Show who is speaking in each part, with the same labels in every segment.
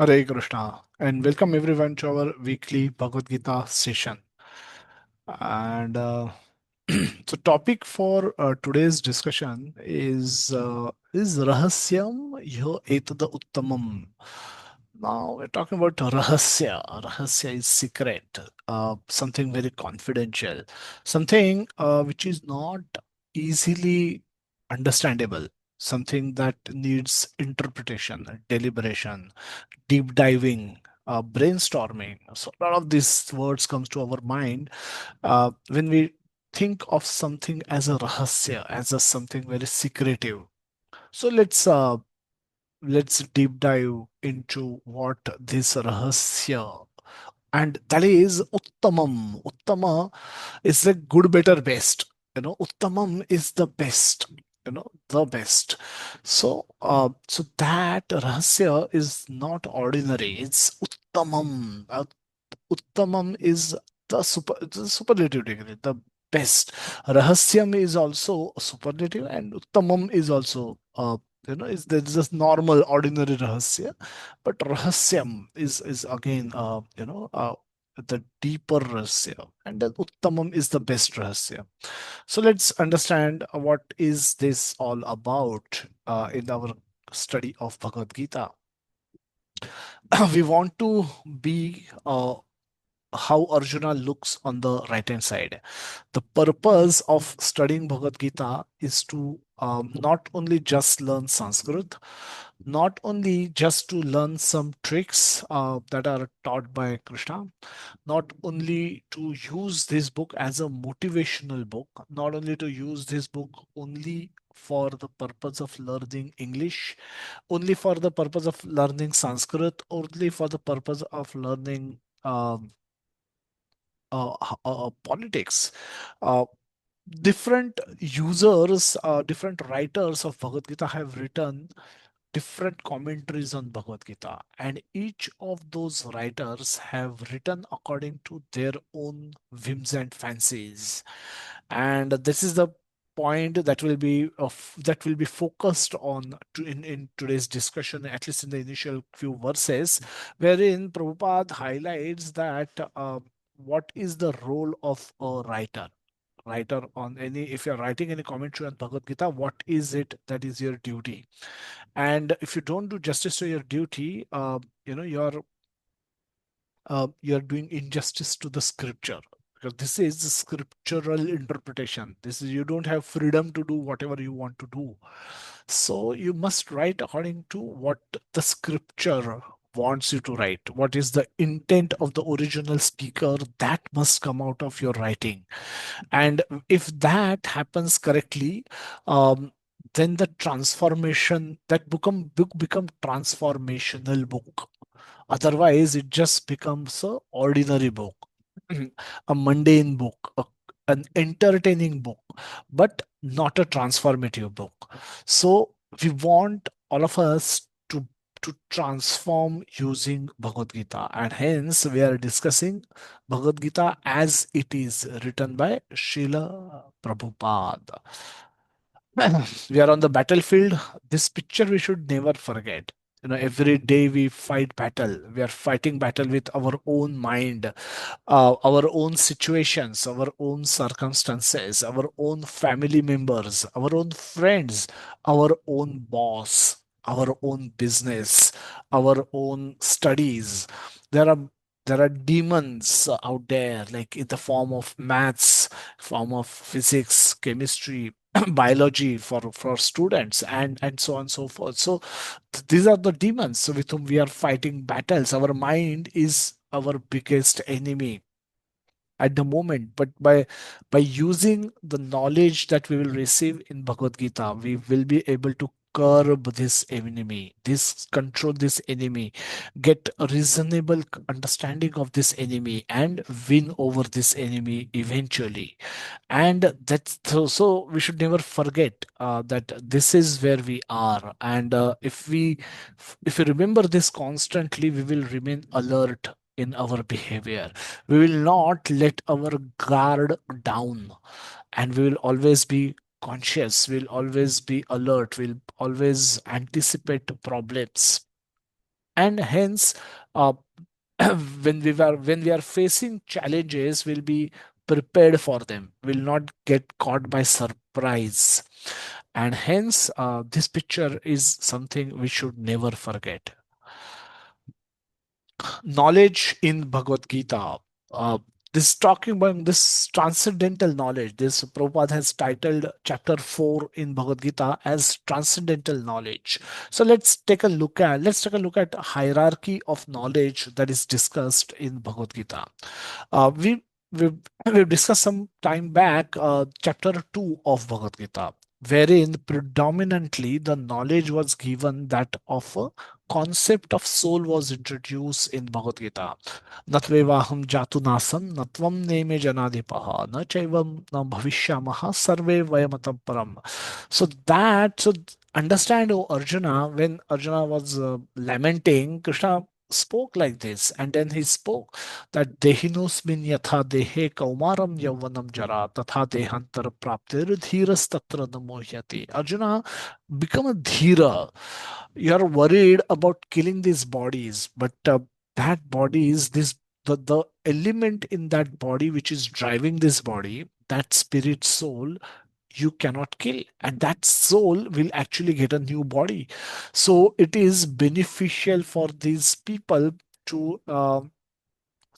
Speaker 1: Hare Krishna, and welcome everyone to our weekly Bhagavad Gita session. And the topic for today's discussion is Rahasyam Yo etad Uttamam. Now we're talking about Rahasya. Rahasya is secret, something very confidential, something which is not easily understandable, something that needs interpretation, deliberation, deep diving, brainstorming. So a lot of these words comes to our mind when we think of something as a rahasya, as a something very secretive. So let's deep dive into what this rahasya, and that is Uttamam. Uttama is the good, better, best. Uttamam is the best. The best. So that rahasya is not ordinary. It's Uttamam. Uttamam is the superlative degree, the best. Rahasyam is also superlative, and Uttamam is also is there's just normal, ordinary rahasya, but Rahasyam is again the deeper rahasya, and then Uttamam is the best rahasya. So let's understand what is this all about in our study of Bhagavad Gita. We want to be how Arjuna looks on the right hand side. The purpose of studying Bhagavad Gita is to not only just learn Sanskrit, not only just to learn some tricks that are taught by Krishna, not only to use this book as a motivational book, not only to use this book only for the purpose of learning English, only for the purpose of learning Sanskrit, only for the purpose of learning politics. Uh, Different users, different writers of Bhagavad Gita have written different commentaries on Bhagavad Gita, and each of those writers have written according to their own whims and fancies. And this is the point that will be focused on in today's discussion, at least in the initial few verses, wherein Prabhupada highlights that what is the role of a writer on any, if you're writing any commentary on Bhagavad Gita, what is it that is your duty? And if you don't do justice to your duty, you're doing injustice to the scripture, because this is scriptural interpretation. This is, you don't have freedom to do whatever you want to do. So you must write according to what the scripture wants you to write. What is the intent of the original speaker, that must come out of your writing. And if that happens correctly, um, then the transformation, that book become transformational book. Otherwise, it just becomes a ordinary book, a mundane book, an entertaining book, but not a transformative book. So we want all of us to transform using Bhagavad Gita, and hence we are discussing Bhagavad Gita as it is written by Srila Prabhupada. We are on the battlefield. This picture we should never forget. Every day we fight battle. We are fighting battle with our own mind, our own situations, our own circumstances, our own family members, our own friends, our own boss, our own business, our own studies. There are there are demons out there, like in the form of maths, form of physics, chemistry, biology for students, and so on and so forth. So these are the demons with whom we are fighting battles. Our mind is our biggest enemy at the moment, but by using the knowledge that we will receive in Bhagavad Gita, we will be able to curb this enemy, this control this enemy, get a reasonable understanding of this enemy, and win over this enemy eventually. And so we should never forget that this is where we are. And if we remember this constantly, we will remain alert in our behavior. We will not let our guard down, and we will always be conscious. We'll always be alert. We'll always anticipate problems, And hence, uh, when we are facing challenges, we'll be prepared for them, will not get caught by surprise. And hence, this picture is something we should never forget. Knowledge in Bhagavad Gita. This talking about this transcendental knowledge. This Prabhupada has titled chapter 4 in Bhagavad Gita as transcendental knowledge. So let's take a look at hierarchy of knowledge that is discussed in Bhagavad Gita. Uh, we we've, we've discussed some time back chapter 2 of Bhagavad Gita, wherein predominantly the knowledge was given that of a concept of soul was introduced in Bhagavad Gita. Natvevaham jatu nasam natvam neme janadipaha na chaivam na bhavishyamaha sarve vayamatam param. So understand, O Arjuna, when Arjuna was lamenting, Krishna spoke like this, and then he spoke that dehinosmin yatha dehe kaumaram yauvanam jara tatha dehantar praptir dhiras tatra namohyati. Arjuna, become a dhira. You are worried about killing these bodies, but that body is this the element in that body which is driving this body, that spirit soul, you cannot kill, and that soul will actually get a new body. So it is beneficial for these people to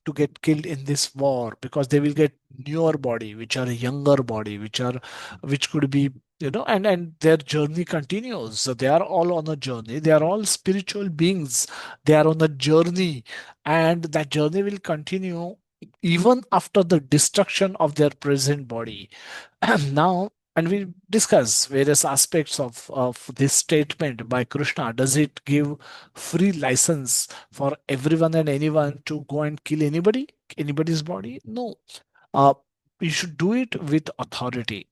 Speaker 1: to get killed in this war, because they will get newer body, which are younger body, which could be, and their journey continues. So they are all on a journey, they are all spiritual beings, they are on a journey, and that journey will continue even after the destruction of their present body. Now, and we discuss various aspects of this statement by Krishna. Does it give free license for everyone and anyone to go and kill anybody's body? No. Uh, you should do it with authority.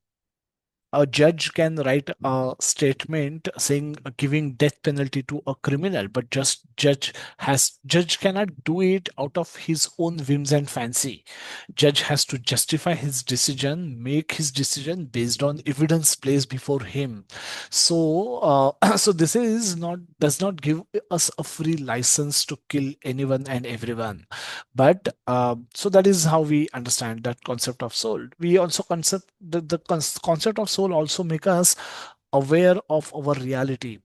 Speaker 1: A judge can write a statement saying giving death penalty to a criminal, but just judge cannot do it out of his own whims and fancy. Judge has to justify his decision, make his decision based on evidence placed before him. So so this is not does not give us a free license to kill anyone and everyone. But so that is how we understand that concept of soul. We also concept concept of soul also make us aware of our reality,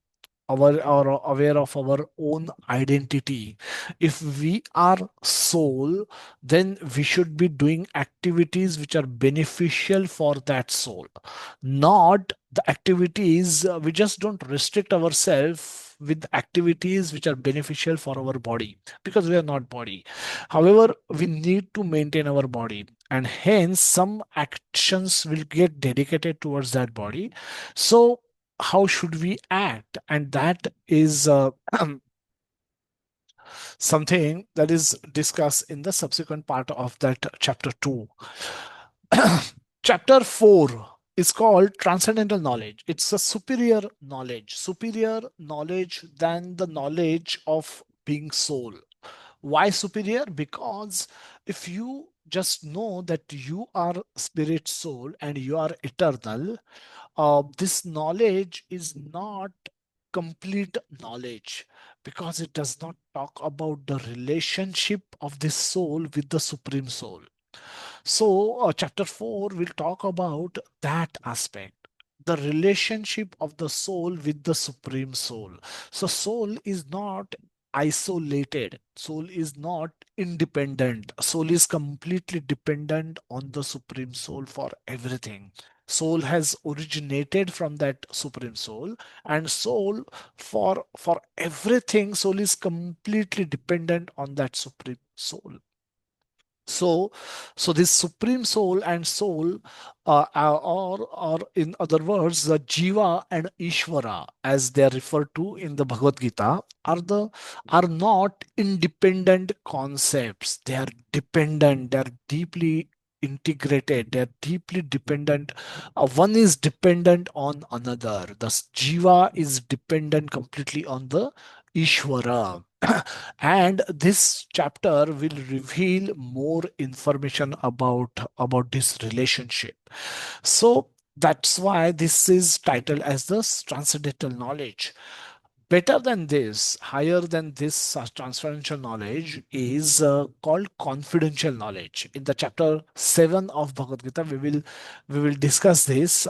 Speaker 1: or aware of our own identity. If we are soul, then we should be doing activities which are beneficial for that soul, not the activities. We just don't restrict ourselves with activities which are beneficial for our body, because we are not body. However, we need to maintain our body, and hence some actions will get dedicated towards that body. So how should we act? And that is something that is discussed in the subsequent part of that chapter 2. Chapter 4 is called transcendental knowledge. It's a superior knowledge than the knowledge of being soul. Why superior? Because if you just know that you are spirit soul and you are eternal, this knowledge is not complete knowledge, because it does not talk about the relationship of this soul with the supreme soul. So, chapter 4 will talk about that aspect, the relationship of the soul with the supreme soul. So, soul is not isolated, soul is not independent, soul is completely dependent on the supreme soul for everything. Soul has originated from that supreme soul, and soul, for everything, soul is completely dependent on that supreme soul. So, so this supreme soul and soul, or in other words, the Jiva and Ishvara, as they are referred to in the Bhagavad Gita, are not independent concepts. They are dependent. They are deeply integrated. They are deeply dependent. One is dependent on another. The Jiva is dependent completely on the Ishvara. And this chapter will reveal more information about this relationship. So that's why this is titled as the transcendental knowledge. better than this, higher than this transferential knowledge is called confidential knowledge. In the chapter 7 of Bhagavad Gita, we will discuss this.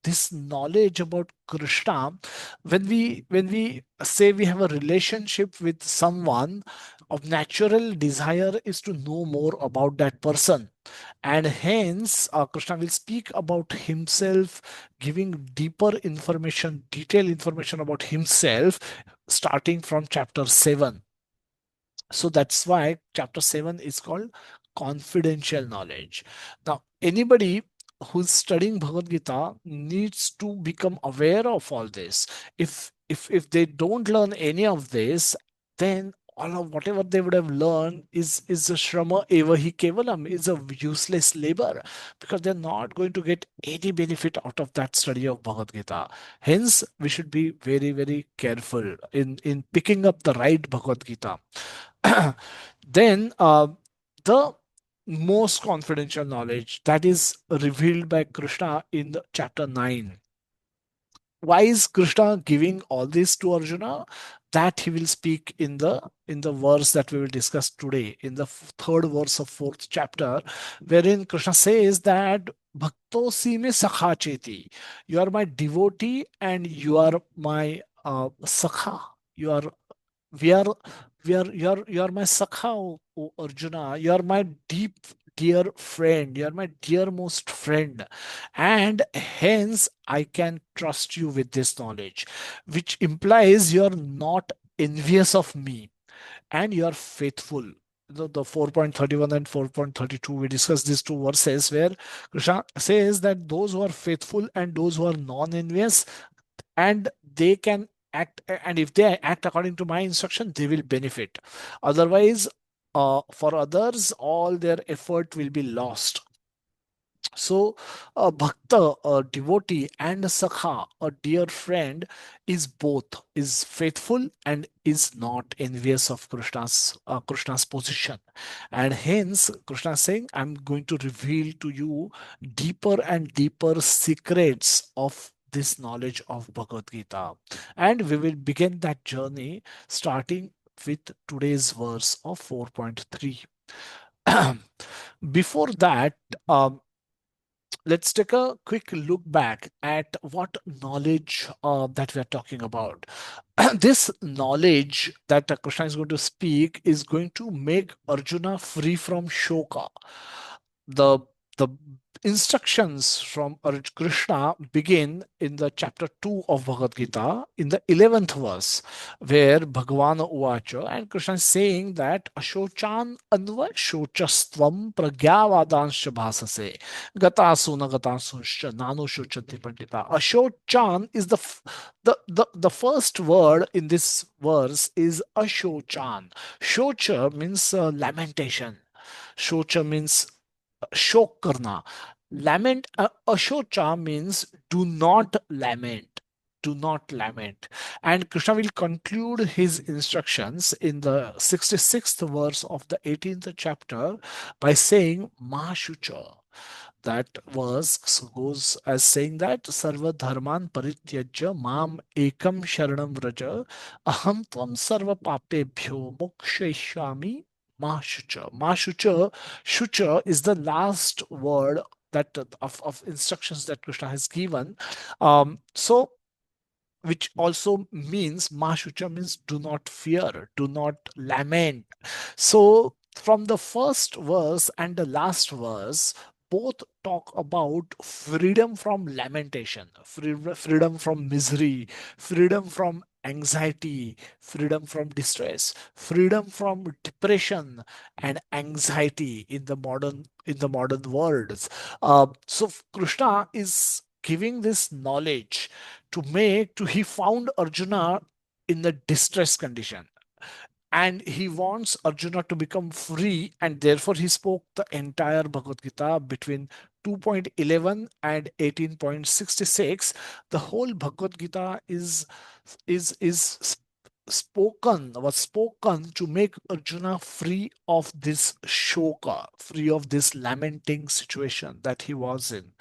Speaker 1: This knowledge about Krishna, when we say we have a relationship with someone, of natural desire is to know more about that person, and hence Krishna will speak about himself, giving deeper information, detailed information about himself, starting from chapter 7. So that's why chapter 7 is called confidential knowledge. Now, anybody who's studying Bhagavad Gita needs to become aware of all this. If they don't learn any of this, then all of whatever they would have learned is a shrama eva hi kevalam, is a useless labor, because they're not going to get any benefit out of that study of Bhagavad Gita. Hence, we should be very, very careful in picking up the right Bhagavad Gita. Then the most confidential knowledge that is revealed by Krishna in the chapter 9. Why is Krishna giving all this to Arjuna? That he will speak in the verse that we will discuss today, in the third verse of fourth chapter, wherein Krishna says that Bhakto si me sakha cheti. You are my devotee and you are my sakha. You are we are you are my sakha, o Arjuna. You are my deep dear friend. You are my dearmost friend, and hence I can trust you with this knowledge, which implies you are not envious of me and you are faithful. The 4.31 and 4.32, we discussed these two verses where Krishna says that those who are faithful and those who are non-envious, and they can act, and if they act according to my instruction, they will benefit. Otherwise, for others, all their effort will be lost. So, a bhakta, a devotee, and a sakha, a dear friend, is both, is faithful and is not envious of Krishna's position. And hence, Krishna is saying, I'm going to reveal to you deeper and deeper secrets of this knowledge of Bhagavad Gita. And we will begin that journey starting with today's verse of 4.3. Before that, let's take a quick look back at what knowledge that we are talking about. This knowledge that Krishna is going to speak is going to make Arjuna free from shoka. The instructions from Krishna begin in the chapter 2 of Bhagavad Gita in the 11th verse, where Bhagavan Uvacha, and Krishna is saying that Ashochan Anva Shochastvam Pragyavadansha Bhasase Gatasuna Gatasunshcha Nano Shochati Pandita. Ashochan is the first word in this verse is Ashochan. Shocha means lamentation. Shocha means शोक करना. Lament, ashocha means do not lament. Do not lament. And Krishna will conclude his instructions in the 66th verse of the 18th chapter by saying Mahashucha. That verse goes as saying that Sarva Dharman Parityajya Mam Ekam Sharanam Vraja Aham Tvam Sarva Papebhyo Mokshayashami Mahashucha. Mahashucha, Shucha is the last word that of instructions that Krishna has given. So which also means Mahashucha means do not fear, do not lament. So from the first verse and the last verse, both talk about freedom from lamentation, freedom from misery, freedom from anxiety, freedom from distress, freedom from depression and anxiety in the modern world. So Krishna is giving this knowledge he found Arjuna in the distress condition, and he wants Arjuna to become free, and therefore he spoke the entire Bhagavad Gita between 2.11 and 18.66. The whole Bhagavad Gita is spoken to make Arjuna free of this shoka, free of this lamenting situation that he was in.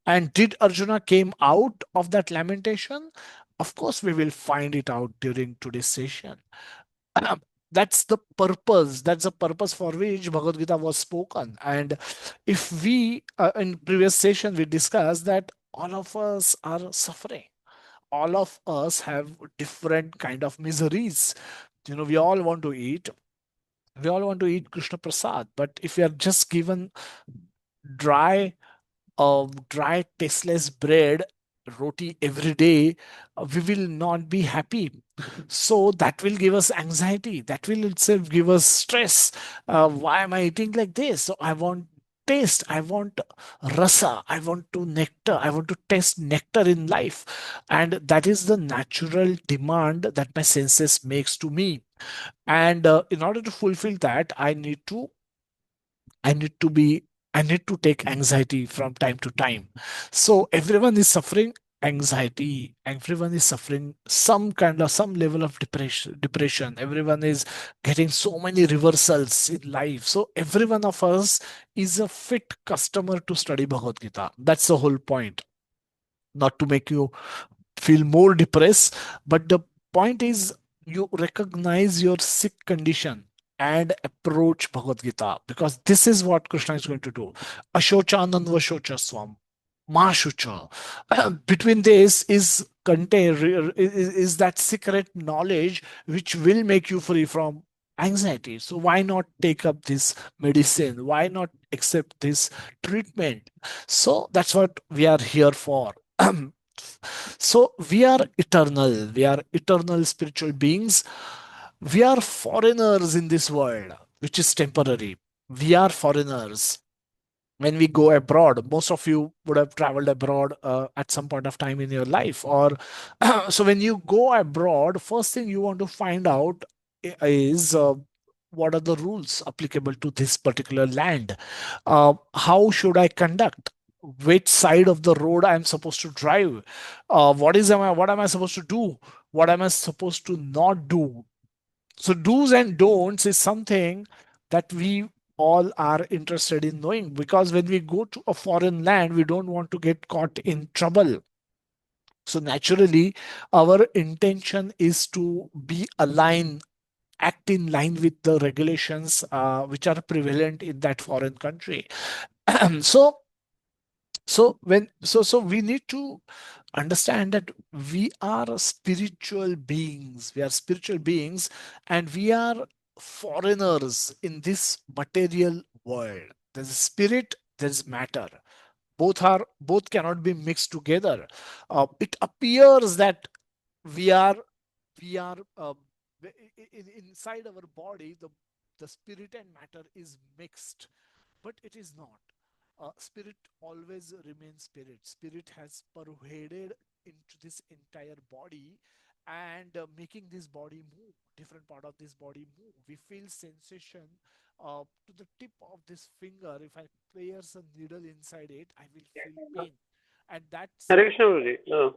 Speaker 1: And did Arjuna came out of that lamentation? Of course, we will find it out during today's session. That's the purpose. That's the purpose for which Bhagavad Gita was spoken. And if we, in previous session, we discussed that all of us are suffering. All of us have different kind of miseries. We all want to eat. We all want to eat Krishna Prasad. But if we are just given dry dry, tasteless bread, roti every day, we will not be happy. So that will give us anxiety. That will itself give us stress. Why am I eating like this? So I want taste. I want rasa. I want to nectar. I want to taste nectar in life. And that is the natural demand that my senses makes to me. And in order to fulfill that, I need to be, I need to take anxiety from time to time. So everyone is suffering anxiety. Everyone is suffering some level of depression. Everyone is getting so many reversals in life. So every one of us is a fit customer to study Bhagavad Gita. That's the whole point. Not to make you feel more depressed, but the point is you recognize your sick condition and approach Bhagavad Gita, because this is what Krishna is going to do. Ashochananva shocha swam. Mashucha. Between this is contain is that secret knowledge which will make you free from anxiety. So why not take up this medicine? Why not accept this treatment? So that's what we are here for. So we are eternal. We are eternal spiritual beings. We are foreigners in this world, which is temporary. We are foreigners. When we go abroad, most of you would have traveled abroad at some point of time in your life, or so when you go abroad, first thing you want to find out is what are the rules applicable to this particular land. How should I conduct? Which side of the road I am supposed to drive? What am I supposed to do? What am I supposed to not do? So do's and don'ts is something that we all are interested in knowing, because when we go to a foreign land, we don't want to get caught in trouble. So naturally, our intention is to be aligned, act in line with the regulations which are prevalent in that foreign country. so so we need to understand that we are spiritual beings. We are spiritual beings, and we are foreigners in this material world. There's spirit, there's matter. Both cannot be mixed together. It appears that we are inside our body, the spirit and matter is mixed, but it is not. Spirit always remains spirit. Spirit has pervaded into this entire body, and making this body move, different part of this body move. We feel sensation to the tip of this finger. If I pierce a needle inside it, I will feel pain, and that's
Speaker 2: Hare Krishna, Guruji.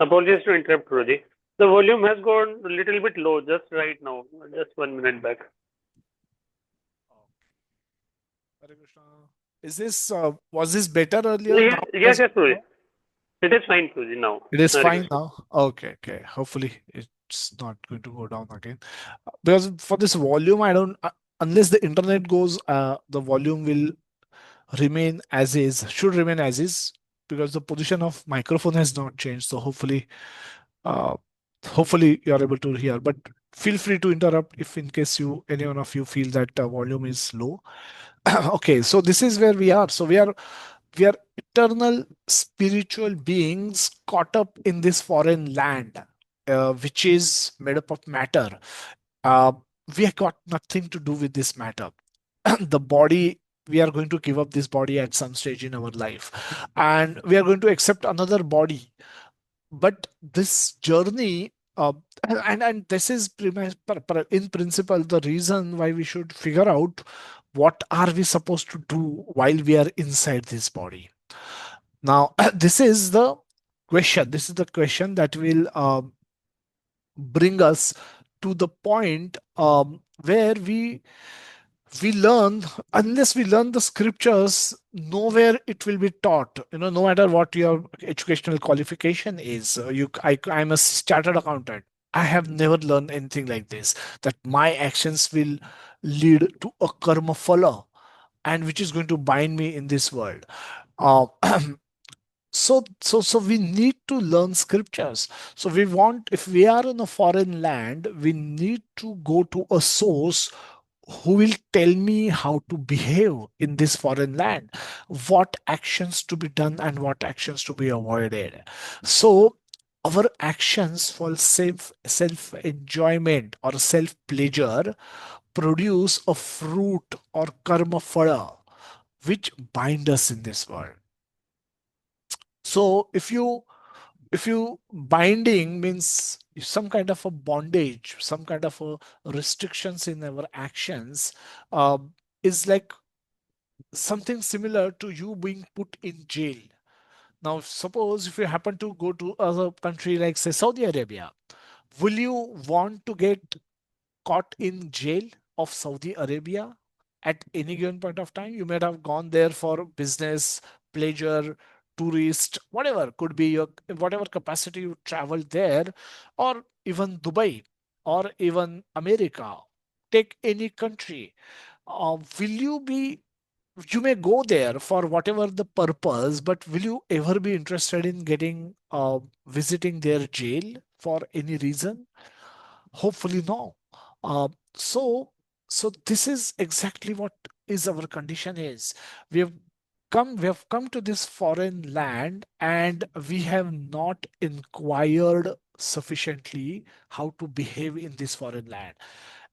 Speaker 2: Apologies to interrupt, Guruji. The volume has gone a little bit low just right now, just 1 minute back.
Speaker 1: okay. Hare Krishna. Is this was this better earlier?
Speaker 2: Yes,
Speaker 1: Now it
Speaker 2: yes,
Speaker 1: has
Speaker 2: yes, Guruji.
Speaker 1: no?
Speaker 2: It is fine, Guruji, now.
Speaker 1: It is
Speaker 2: Hare
Speaker 1: fine
Speaker 2: Krishna.
Speaker 1: now. Okay, okay. Hopefully it's not going to go down again. Because for this volume, I don't unless the internet goes, the volume will remain as is, should remain as is, because the position of microphone has not changed. So uh, hopefully you're able to hear. But feel free to interrupt if in case any one of you feel that volume is low. Okay, so this is where we are. So we are eternal spiritual beings caught up in this foreign land, which is made up of matter. Uh, we have got nothing to do with this matter. The body, we are going to give up this body at some stage in our life, and we are going to accept another body. But this journey, and this is in principle the reason why we should figure out what are we supposed to do while we are inside this body. Now this is the question that will bring us to the point where we learn, unless we learn the scriptures, nowhere it will be taught. No matter what your educational qualification is. I'm a chartered accountant. I have never learned anything like this, that my actions will lead to a karma phala, and which is going to bind me in this world. uh, so we need to learn scriptures. So we want, if we are in a foreign land, we need to go to a source who will tell me how to behave in this foreign land, what actions to be done and what actions to be avoided. So our actions for self enjoyment or self pleasure produce a fruit or karma phala which bind us in this world. So if you binding means some kind of a bondage, some kind of a restrictions in our actions, is like something similar to you being put in jail. Now suppose if you happen to go to other country like say Saudi Arabia, will you want to get caught in jail of Saudi Arabia at any given point of time? You might have gone there for business, pleasure, tourist, whatever could be your, whatever capacity you travel there, or even Dubai, or even America. Take any country. Will you be? You may go there for whatever the purpose, but will you ever be interested in getting visiting their jail for any reason? Hopefully no. uh, so so this is exactly what is our condition is. We have come to this foreign land, and we have not inquired sufficiently how to behave in this foreign land,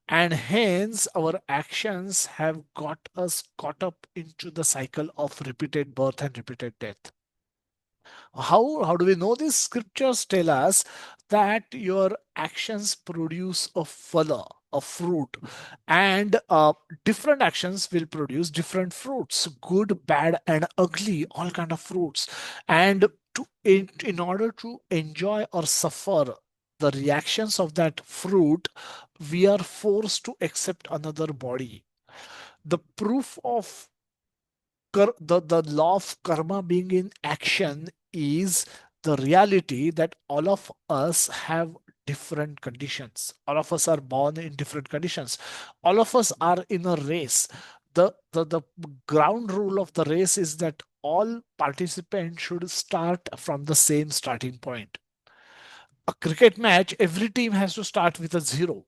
Speaker 1: and hence our actions have got us caught up into the cycle of repeated birth and repeated death. How do we know this? Scriptures tell us that your actions produce a phala, a fruit, and different actions will produce different fruits, good, bad, and ugly, all kind of fruits. And in order to enjoy or suffer the reactions of that fruit, we are forced to accept another body. The proof of the law of karma being in action is the reality that all of us have different conditions. All of us are born in different conditions. All of us are in a race. The ground rule of the race is that all participants should start from the same starting point. A cricket match, every team has to start with a zero.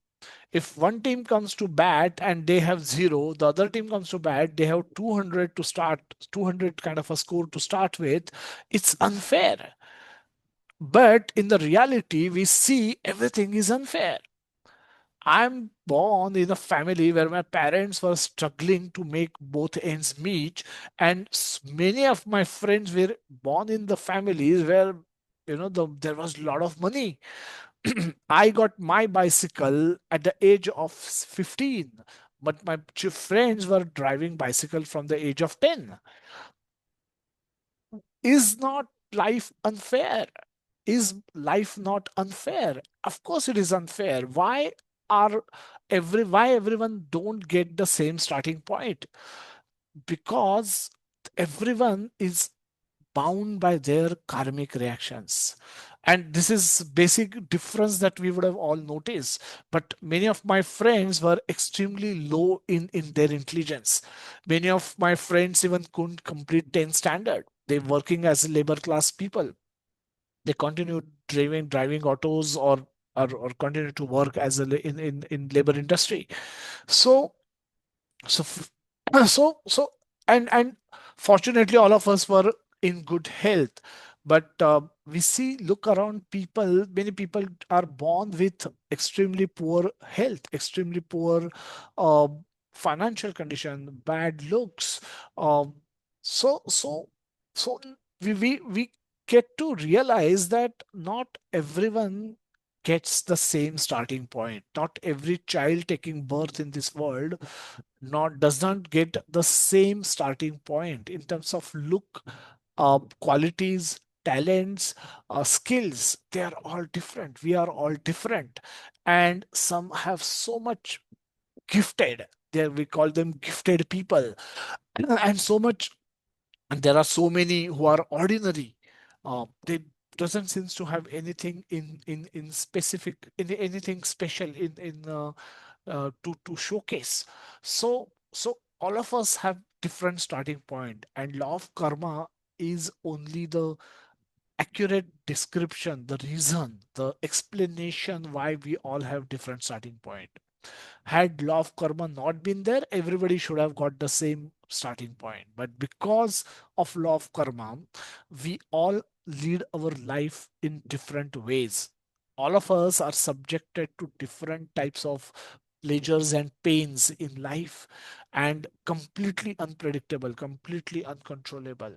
Speaker 1: If one team comes to bat and they have zero, the other team comes to bat, they have 200 to start, 200 kind of a score to start with. It's unfair. But in the reality, we see everything is unfair. I'm born in a family where my parents were struggling to make both ends meet, and many of my friends were born in the families where there was a lot of money. I got my bicycle at the age of 15, but my friends were driving bicycle from the age of 10. Is not life unfair? Is life not unfair? Of course it is unfair. Are why everyone don't get the same starting point? Because everyone is bound by their karmic reactions, and this is basic difference that we would have all noticed. But many of my friends were extremely low in their intelligence. Many of my friends even couldn't complete 10 standard. They working as labor class people. They continue driving autos, or continue to work as in labor industry. So so so and fortunately all of us were in good health. But we see, look around, people, many people are born with extremely poor health, extremely poor uh, financial condition, bad looks. um, so so so we get to realize that not everyone gets the same starting point. Not every child taking birth in this world does not get the same starting point in terms of look, qualities, talents, skills. They are all different. We are all different, and some have so much gifted. We call them gifted people. And so much, and there are so many who are ordinary. They doesn't seems to have anything in specific, anything special to showcase. So all of us have different starting point, and law of karma is only the accurate description, the reason, the explanation why we all have different starting point. Had law of karma not been there, everybody should have got the same starting point. But because of law of karma, we all lead our life in different ways. All of us are subjected to different types of pleasures and pains in life, and completely unpredictable, completely uncontrollable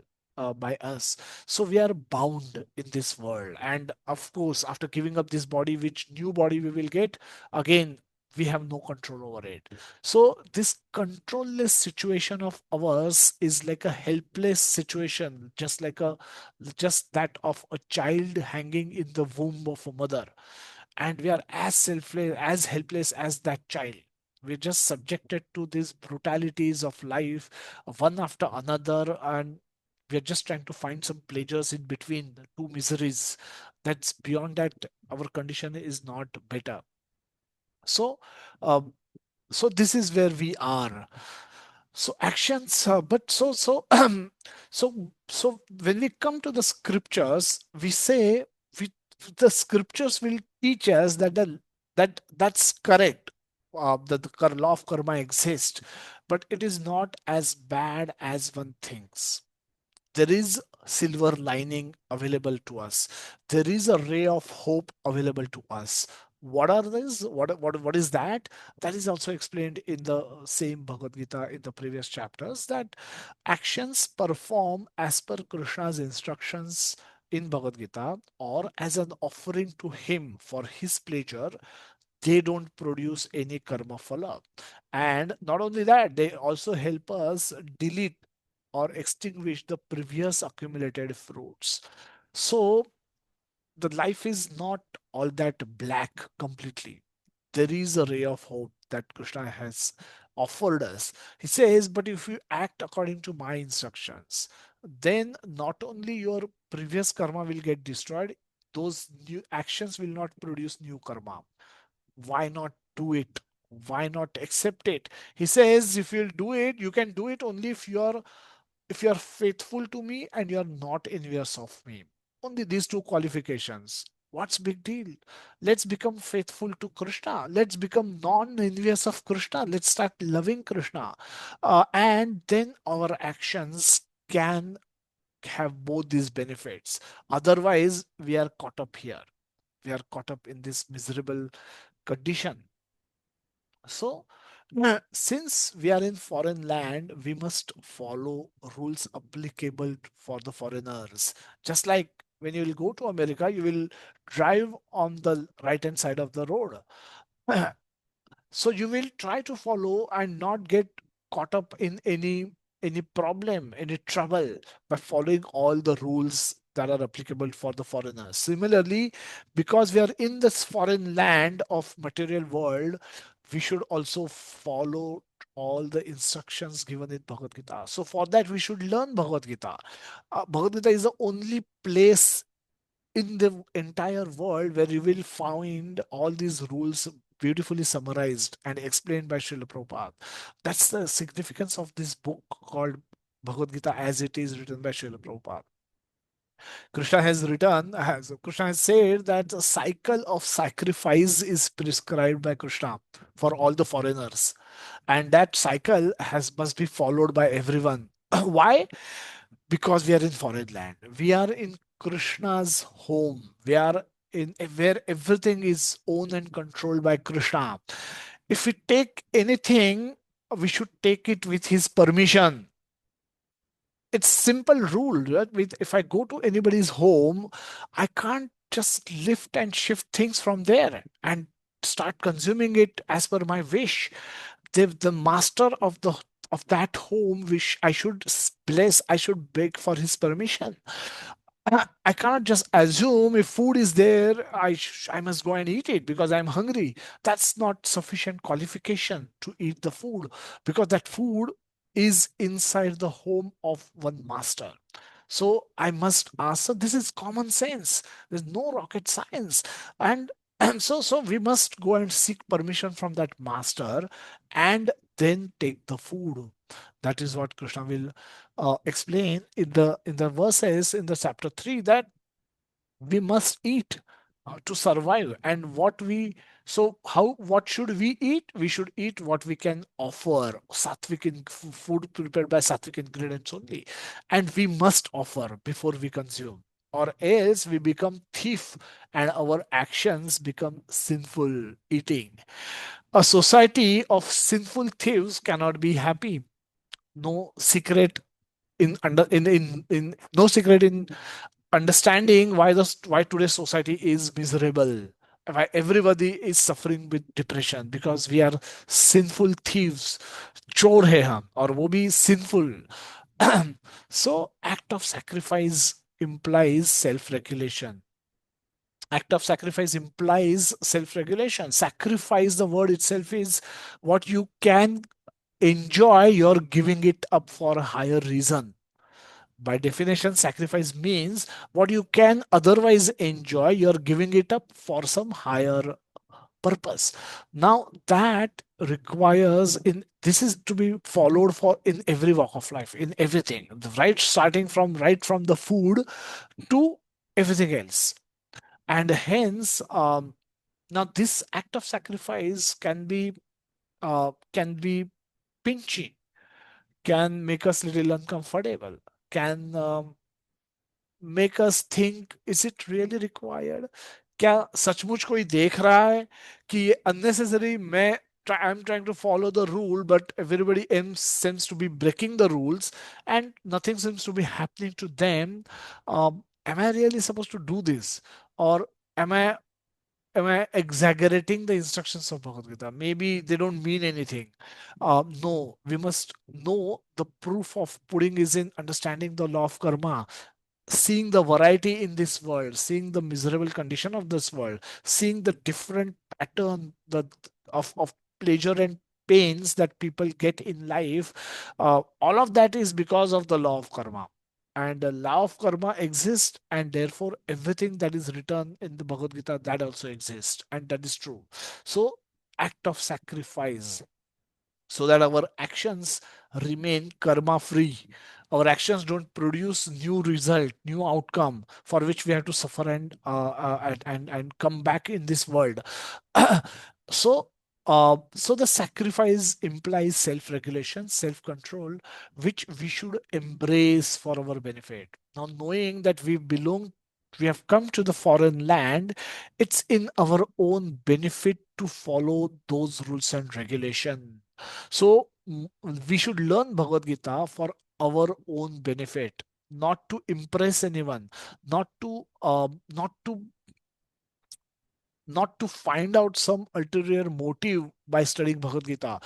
Speaker 1: by us. So we are bound in this world. And of course, after giving up this body, which new body we will get, again, we have no control over it. So this controlless situation of ours is like a helpless situation, just that of a child hanging in the womb of a mother. And we are as selfless, as helpless as that child. We're just subjected to these brutalities of life, one after another, and we're just trying to find some pleasures in between the two miseries. That's beyond that, our condition is not better. So, um, so this is where we are. So actions, but so when we come to the scriptures, we say, we the scriptures will teach us that that's correct, that the law of karma exists, but it is not as bad as one thinks. There is silver lining available to us. There is a ray of hope available to us. What are these? What is that? That is also explained in the same Bhagavad Gita in the previous chapters, that actions performed as per Krishna's instructions in Bhagavad Gita, or as an offering to him for his pleasure, they don't produce any karma phala. And not only that, they also help us delete or extinguish the previous accumulated fruits. So the life is not all that black completely. There is a ray of hope that Krishna has offered us. He says, but if you act according to my instructions, then not only your previous karma will get destroyed, those new actions will not produce new karma. Why not do it? Why not accept it? He says, if you'll do it, you can do it only if you're faithful to me and you're not envious of me. Only these two qualifications. What's big deal? Let's become faithful to Krishna. Let's become non-envious of Krishna. Let's start loving Krishna. And then our actions can have both these benefits. Otherwise, we are caught up here. We are caught up in this miserable condition. So, since we are in foreign land, we must follow rules applicable for the foreigners. Just like when you will go to America, you will drive on the right hand side of the road. So you will try to follow and not get caught up in any problem, any trouble, by following all the rules that are applicable for the foreigners. Similarly, because we are in this foreign land of material world, we should also follow all the instructions given in Bhagavad Gita. So for that, we should learn Bhagavad Gita. Bhagavad Gita is the only place in the entire world where you will find all these rules beautifully summarized and explained by Srila Prabhupada. That's the significance of this book called Bhagavad Gita as it is written by Srila Prabhupada. Krishna has said that a cycle of sacrifice is prescribed by Krishna for all the foreigners. And that cycle must be followed by everyone. Why? Because we are in foreign land. We are in Krishna's home. We are in where everything is owned and controlled by Krishna. If we take anything, we should take it with his permission. It's simple rule, right? If I go to anybody's home, I can't just lift and shift things from there and start consuming it as per my wish. The master of that home, which I should bless, I should beg for his permission. I cannot just assume if food is there, I must go and eat it because I'm hungry. That's not sufficient qualification to eat the food, because that food is inside the home of one master. So I must ask. So this is common sense. There's no rocket science, and so we must go and seek permission from that master, and then take the food. That is what Krishna will explain in the verses in the chapter 3, that we must eat to survive. And what we so how what should we eat? We should eat what we can offer, sattvic food prepared by sattvic ingredients only, and we must offer before we consume, or else we become thief and our actions become sinful eating. A society of sinful thieves cannot be happy. No secret in no secret in understanding why today's society is miserable, why everybody is suffering with depression, because we are sinful thieves. चोर है हम और वो भी sinful. So act of sacrifice implies self-regulation. Act of sacrifice implies self-regulation. Sacrifice, the word itself is what you can enjoy, you're giving it up for a higher reason. By definition, sacrifice means what you can otherwise enjoy, you're giving it up for some higher purpose. Now that requires, in this is to be followed for in every walk of life, in everything, right, starting from right from the food to everything else. And hence, now this act of sacrifice can be pinchy, can make us little uncomfortable, can make us think, is it really required? क्या सचमुच कोई देख रहा है कि ये unnecessary, मैं I'm trying to follow the rule, but everybody else seems to be breaking the rules and nothing seems to be happening to them. Am I really supposed to do this? Or am I am I exaggerating the instructions of Bhagavad Gita? Maybe they don't mean anything. No, we must know the proof of pudding is in understanding the law of karma, seeing the variety in this world, seeing the miserable condition of this world, seeing the different pattern of pleasure and pains that people get in life. All of that is because of the law of karma. And the law of karma exists, and therefore everything that is written in the Bhagavad Gita, that also exists, and that is true. So, act of sacrifice, so that our actions remain karma free. Our actions don't produce new result, new outcome for which we have to suffer and come back in this world. so so the sacrifice implies self-regulation, self-control, which we should embrace for our benefit. Now, knowing that we have come to the foreign land, it's in our own benefit to follow those rules and regulation. So we should learn Bhagavad Gita for our own benefit, not to impress anyone, not to not to find out some ulterior motive by studying Bhagavad Gita,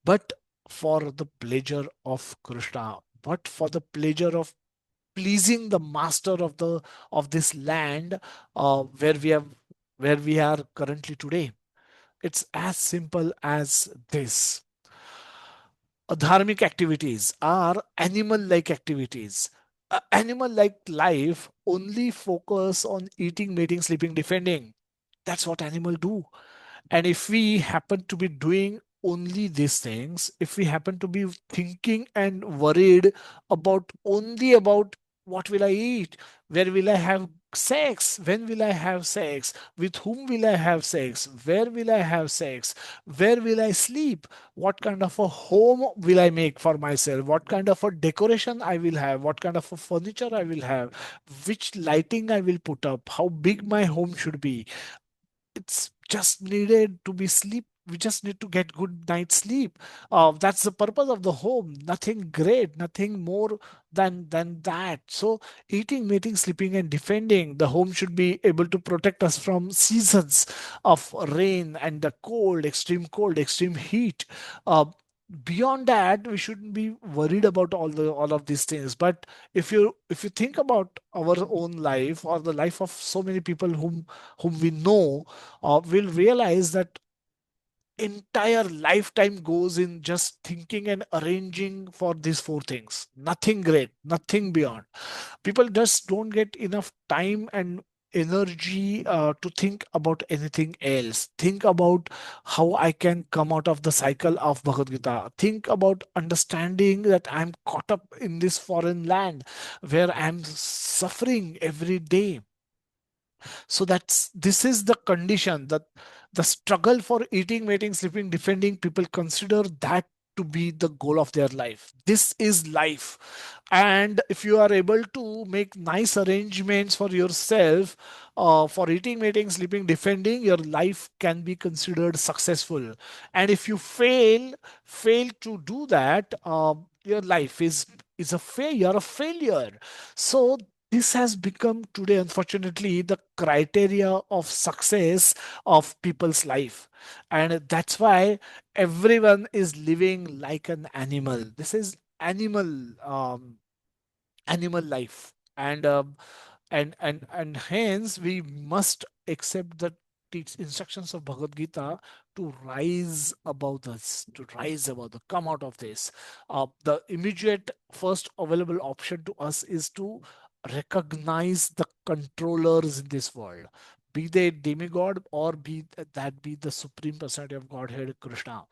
Speaker 1: but for the pleasure of Krishna, but for the pleasure of pleasing the master of this land, where we are currently today. It's as simple as this. Dharmic activities are animal like activities. Animal like life only focus on eating, mating, sleeping, defending. That's what animal do. And if we happen to be doing only these things, if we happen to be thinking and worried about only about what will I eat, where will I have sex, when will I have sex, with whom will I have sex, where will I have sex, where will I sleep, what kind of a home will I make for myself, what kind of a decoration I will have, what kind of a furniture I will have, which lighting I will put up, how big my home should be, it's just needed to be sleep. We just need to get good night's sleep. That's the purpose of the home. Nothing great, nothing more than that. So eating, mating, sleeping, and defending the home should be able to protect us from seasons of rain and the cold, extreme heat. beyond that, we shouldn't be worried about all of these things. But if you think about our own life, or the life of so many people whom we know, we'll realize that entire lifetime goes in just thinking and arranging for these four things. Nothing great, nothing beyond. People just don't get enough time and energy to think about anything else. Think about how I can come out of the cycle of Bhagavad Gita. Think about understanding that I'm caught up in this foreign land where I'm suffering every day. So that's this is the condition, that the struggle for eating, mating, sleeping, defending, people consider that to be the goal of their life. This is life. And if you are able to make nice arrangements for yourself, for eating, mating, sleeping, defending, your life can be considered successful. And if you fail to do that, your life is a failure. You're a failure. So this has become today, unfortunately, the criteria of success of people's life. And that's why everyone is living like an animal. This is animal life. And hence we must accept the instructions of Bhagavad Gita to rise above this, to rise above the come out of this. The immediate first available option to us is to recognize the controllers in this world, be they demigod, or be the supreme personality of Godhead, Krishna.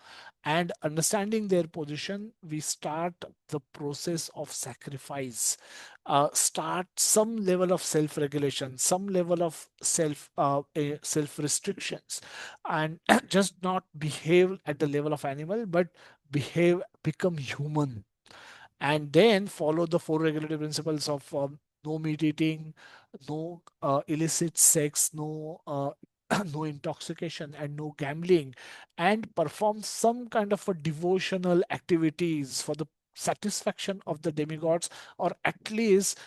Speaker 1: And understanding their position, we start the process of sacrifice, start some level of self regulation, some level of self restrictions, and just not behave at the level of animal, but become human. And then follow the four regulative principles of no meat eating, no illicit sex, no no intoxication, and no gambling, and perform some kind of a devotional activities for the satisfaction of the demigods, or at least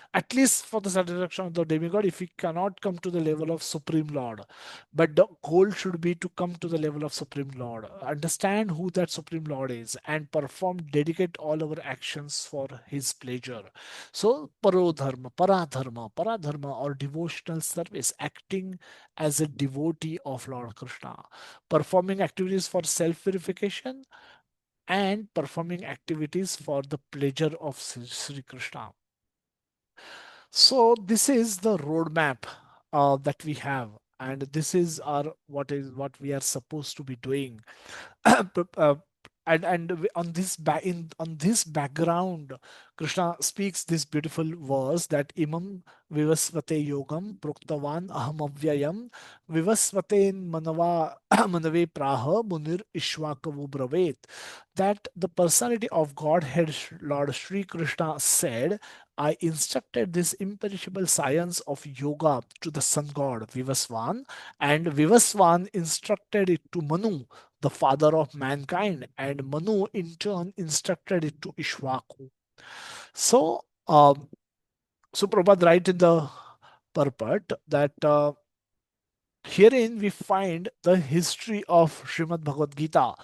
Speaker 1: for the satisfaction of the demigod, if we cannot come to the level of supreme lord. But the goal should be to come to the level of supreme lord, understand who that supreme lord is, and perform, dedicate all our actions for his pleasure. So paradharma, or devotional service, acting as a devotee of Lord Krishna, performing activities for self purification, and performing activities for the pleasure of Sri Krishna. So this is the roadmap that we have, and this is our what we are supposed to be doing. uh, on this on this background, Krishna speaks this beautiful verse that imam vivasvate yogam proktavan aham avyayam vivasvate manava manave praha munir ishwakavu bravet. That the personality of Godhead, Lord Sri Krishna said, I instructed this imperishable science of yoga to the sun god Vivasvan, and Vivasvan instructed it to Manu, the father of mankind, and Manu in turn instructed it to Ishwaku. So, so Prabhupada write in the purport that herein we find the history of Srimad Bhagavad Gita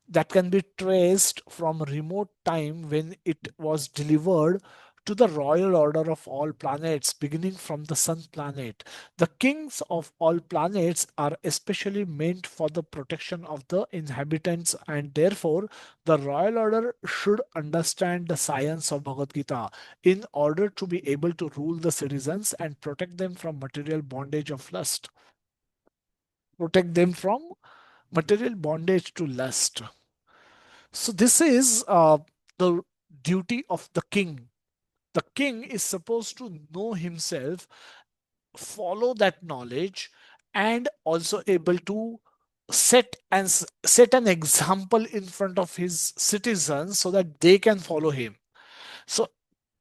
Speaker 1: that can be traced from remote time when it was delivered to the royal order of all planets, beginning from the sun planet. The kings of all planets are especially meant for the protection of the inhabitants, and therefore the royal order should understand the science of Bhagavad Gita in order to be able to rule the citizens and protect them from material bondage of lust. Protect them from material bondage to lust. So this is the duty of the king. The king is supposed to know himself, follow that knowledge, and also able to set an example in front of his citizens so that they can follow him. So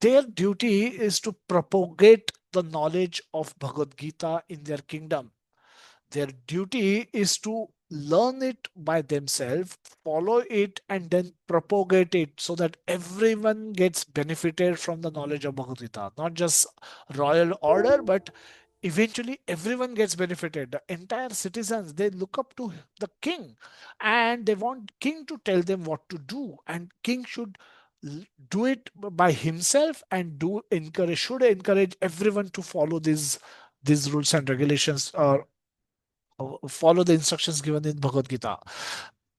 Speaker 1: their duty is to propagate the knowledge of Bhagavad Gita in their kingdom. Their duty is to learn it by themselves, follow it, and then propagate it so that everyone gets benefited from the knowledge of Bhagavad Gita. Not just royal order, but eventually everyone gets benefited. The entire citizens, they look up to the king, and they want king to tell them what to do, and king should do it by himself, and do encourage should encourage everyone to follow these rules and regulations, or follow the instructions given in Bhagavad Gita,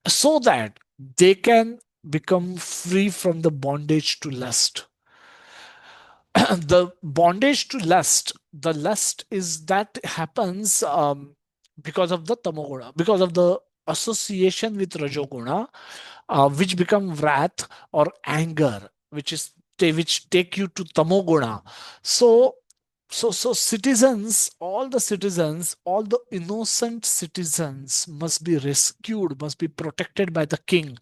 Speaker 1: so that they can become free from the bondage to lust. The bondage to lust, the lust is that happens because of the tamoguna, because of the association with rajoguna, which become wrath or anger, which take you to tamoguna. So citizens, all the citizens, all the innocent citizens must be rescued, must be protected by the king,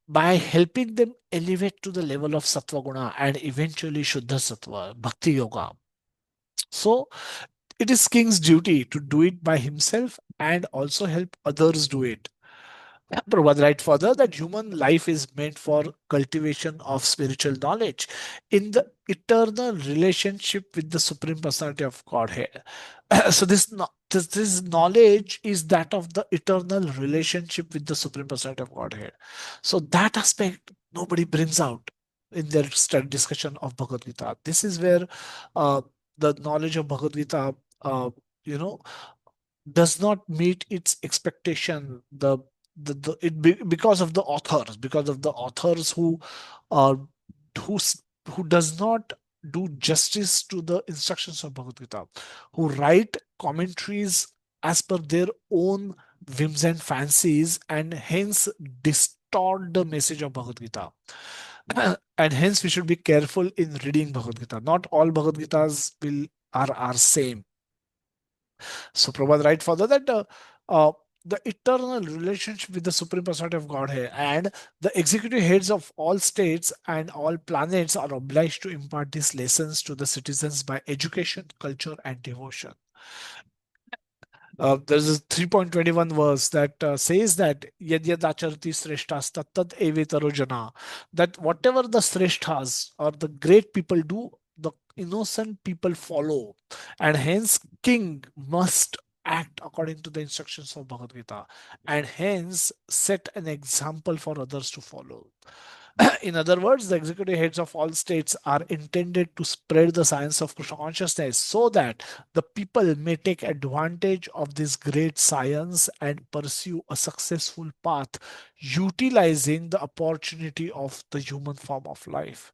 Speaker 1: by helping them elevate to the level of sattva guna and eventually shuddha sattva, bhakti yoga. So it is king's duty to do it by himself and also help others do it. Prabhupada write further that human life is meant for cultivation of spiritual knowledge in the eternal relationship with the Supreme Personality of Godhead. So this knowledge is that of the eternal relationship with the Supreme Personality of Godhead. So that aspect nobody brings out in their discussion of Bhagavad Gita. This is where uh, the knowledge of Bhagavad Gita, uh, you know, does not meet its expectation. Because of the authors, who uh, who does not do justice to the instructions of Bhagavad Gita, who write commentaries as per their own whims and fancies, and hence distort the message of Bhagavad Gita. And hence we should be careful in reading Bhagavad Gita. Not all Bhagavad Gitas are same. So Prabhupada write further that uh, the eternal relationship with the Supreme Personality of Godhead and the executive heads of all states and all planets are obliged to impart these lessons to the citizens by education, culture, and devotion. There's a 3.21 verse that says that yad yad acharati sreshtas tattad evetaro jana, that whatever the sreshtas or the great people do, the innocent people follow, and hence king must act according to the instructions of Bhagavad Gita, and hence set an example for others to follow. In other words, the executive heads of all states are intended to spread the science of Krishna consciousness so that the people may take advantage of this great science and pursue a successful path, utilizing the opportunity of the human form of life.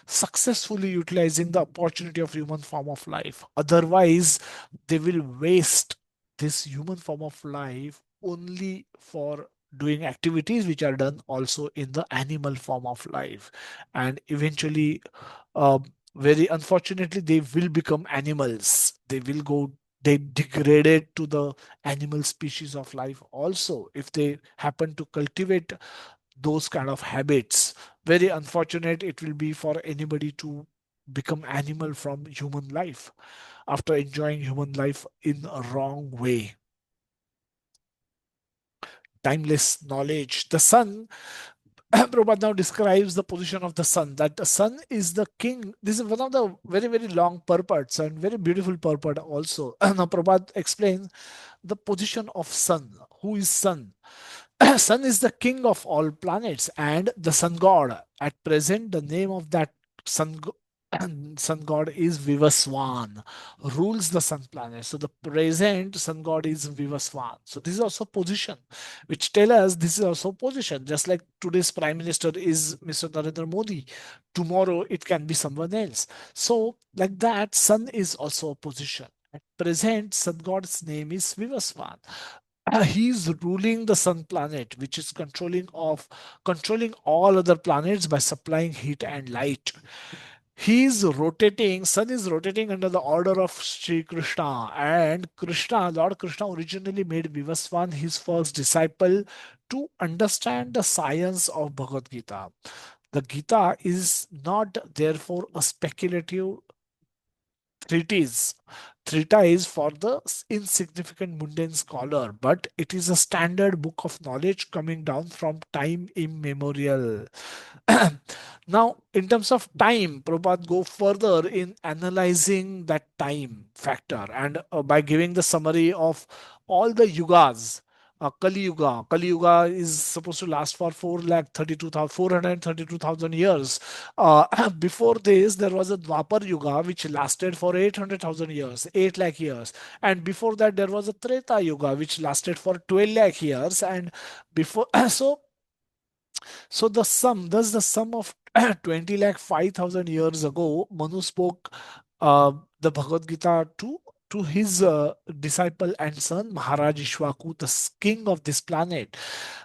Speaker 1: Successfully utilizing the opportunity of human form of life. Otherwise, they will waste this human form of life only for doing activities which are done also in the animal form of life, and eventually, uh, very unfortunately, they will become animals. They degraded to the animal species of life also if they happen to cultivate those kind of habits. Very unfortunate it will be for anybody to become animal from human life after enjoying human life in a wrong way. Timeless knowledge. The sun, Prabhupada now describes the position of the sun, that the sun is the king. This is one of the very, very long purports and very beautiful purport also. Now, Prabhupada explains the position of sun. Who is sun? Sun is the king of all planets and the sun god. At present, the name of that sun, sun god is Vivaswan, rules the sun planet. So the present sun god is Vivaswan. So this is also position, which tell us this is also position. Just like today's prime minister is Mr. Narendra Modi, tomorrow it can be someone else. So like that, sun is also a position. At present, sun god's name is Vivaswan. He's ruling the sun planet, which is controlling all other planets by supplying heat and light. He's rotating, sun is rotating under the order of Sri Krishna, and Lord Krishna originally made Vivaswan his first disciple to understand the science of Bhagavad Gita. The Gita is not therefore a speculative treatise. Trita is for the insignificant mundane scholar, but it is a standard book of knowledge coming down from time immemorial. Now, in terms of time, Prabhupada go further in analyzing that time factor and by giving the summary of all the yugas. Kali Yuga. Kali Yuga is supposed to last for 432,000 years. Before this, there was a Dwapar Yuga which lasted for 800,000 years, 8 lakh years. And before that, there was a Treta Yuga which lasted for 12 lakh years. And before, so thus the sum of 20 lakh 5,000 years ago, Manu spoke the Bhagavad Gita to his disciple and son Maharaj Ishwaku, the king of this planet.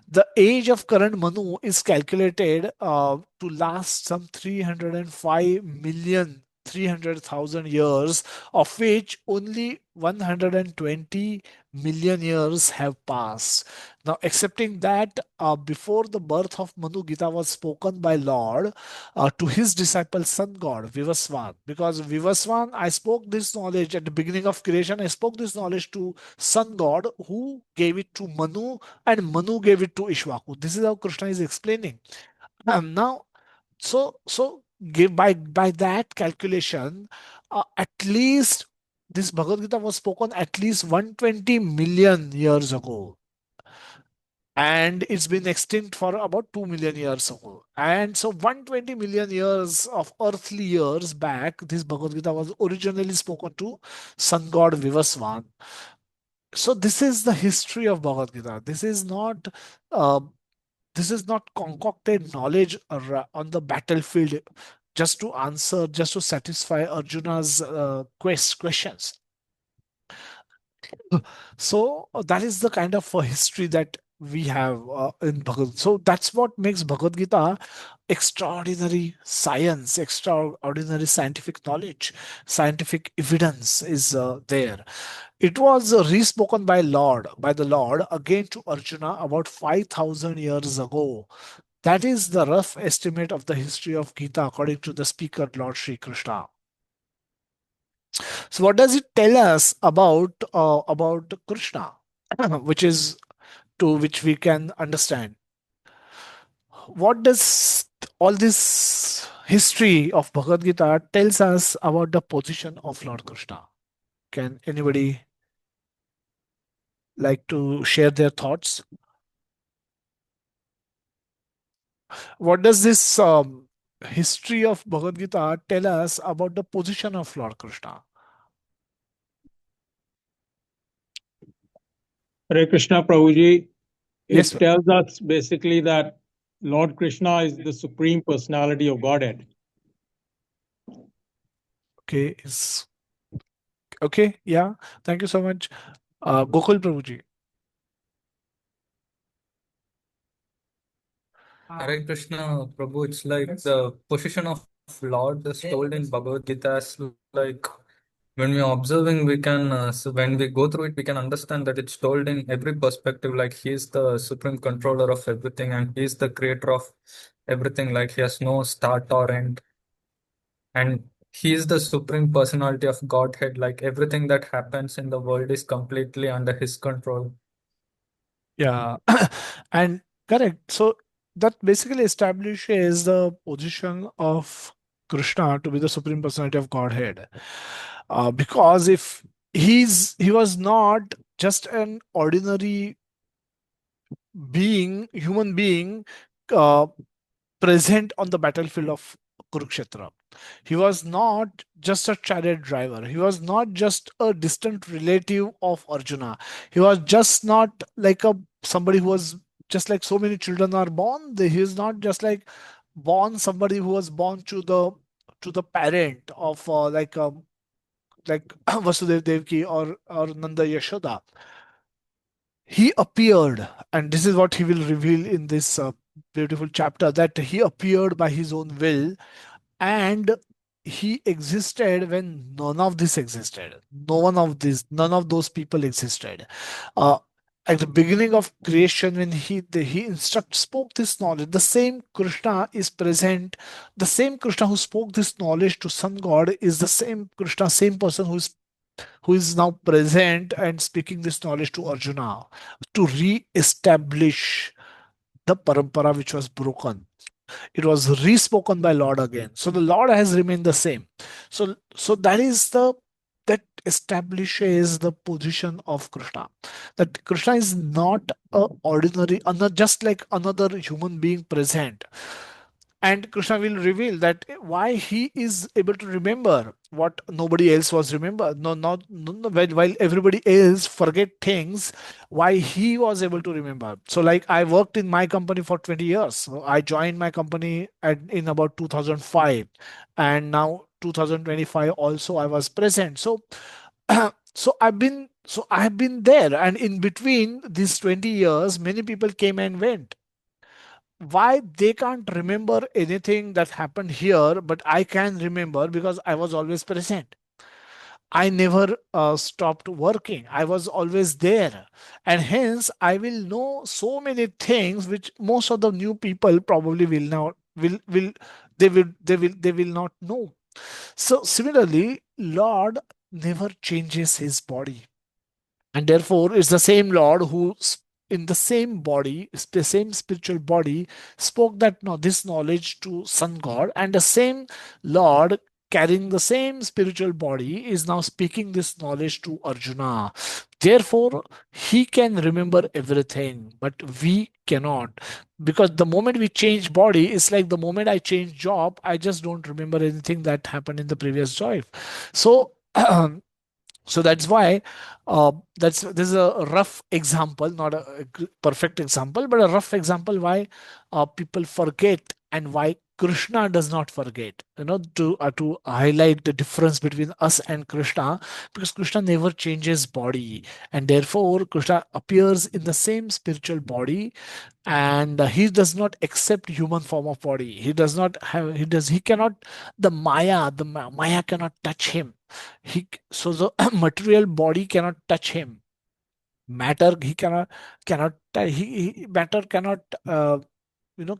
Speaker 1: The age of current Manu is calculated to last some 305 million 300,000 years, of which only 120 million years have passed. Now, accepting that before the birth of Manu, Gita was spoken by Lord to his disciple Sun God, Vivaswan. Because Vivaswan, I spoke this knowledge at the beginning of creation, I spoke this knowledge to Sun God, who gave it to Manu, and Manu gave it to Ishwaku. This is how Krishna is explaining. Now, by that calculation, at least this Bhagavad Gita was spoken at least 120 million years ago, and it's been extinct for about 2 million years ago. And so 120 million years of earthly years back, this Bhagavad Gita was originally spoken to sun god Vivaswan. So this is the history of Bhagavad Gita. Uh, this is not concocted knowledge on the battlefield just to satisfy Arjuna's questions. So that is the kind of history that we have in Bhagavad. So that's what makes Bhagavad Gita extraordinary science, extraordinary scientific knowledge, scientific evidence is there. It was respoken by the Lord again to Arjuna about 5,000 years ago. That is the rough estimate of the history of Gita according to the speaker, Lord Sri Krishna. So, what does it tell us about Krishna, which is to which we can understand? What does all this history of Bhagavad Gita tells us about the position of Lord Krishna? Can anybody like to share their thoughts? What does this history of Bhagavad Gita tell us about the position of Lord Krishna?
Speaker 3: Hare Krishna Prabhuji,
Speaker 1: Yes,
Speaker 3: it tells us basically that Lord Krishna is the Supreme Personality of Godhead.
Speaker 1: okay, is okay, yeah. Thank you so much, Gokul Prabhuji.
Speaker 4: Hare Krishna, Prabhu, it's like the position of Lord is told in Bhagavad Gita as like when we are observing, we can, so when we go through it, we can understand that it's told in every perspective, like he is the supreme controller of everything and he is the creator of everything, like he has no start or end. And he is the supreme personality of Godhead, like everything that happens in the world is completely under his control.
Speaker 1: Yeah, and correct. So that basically establishes the position of Krishna to be the supreme personality of Godhead. Because if he was not just an ordinary human being, uh, present on the battlefield of Kurukshetra. He was not just a chariot driver. He was not just a distant relative of Arjuna. He was just not like a somebody who was just like so many children are born. He is not just like born somebody who was born to the parent of like Vasudev Devki or Nanda Yashoda. He appeared, and this is what he will reveal in this beautiful chapter, that he appeared by his own will, and he existed when none of this existed. None of those people existed. uh, At the beginning of creation, when he spoke this knowledge, the same Krishna is present. The same Krishna who spoke this knowledge to sun god is the same Krishna, same person who is now present and speaking this knowledge to Arjuna to re-establish the parampara which was broken. It was re-spoken by Lord again. So the Lord has remained the same. So that is that establishes the position of Krishna. That Krishna is not a ordinary, just like another human being present. And Krishna will reveal that why he is able to remember what nobody else was remember. No, not no, while everybody else forget things, why he was able to remember. So, like I worked in my company for 20 years. So I joined my company in about 2005, and now 2025 also I was present. So, so I have been there, and in between these 20 years, many people came and went. Why they can't remember anything that happened here, but I can remember because I was always present. I never stopped working. I was always there, and hence I will know so many things which most of the new people probably will not will they will not know. So similarly, Lord never changes his body, and therefore it's the same Lord who in the same body, the same spiritual body, spoke that no this knowledge to sun god, and the same Lord carrying the same spiritual body is now speaking this knowledge to Arjuna. Therefore he can remember everything, but we cannot, because the moment we change body, it's like the moment I change job, I just don't remember anything that happened in the previous job. So so that's why that's this is a rough example, not a perfect example, but a rough example why people forget and why Krishna does not forget, to highlight the difference between us and Krishna, because Krishna never changes body, and therefore Krishna appears in the same spiritual body, and he does not accept human form of body. He does not have, he cannot, the Maya cannot touch him. So the material body cannot touch him. Matter he matter cannot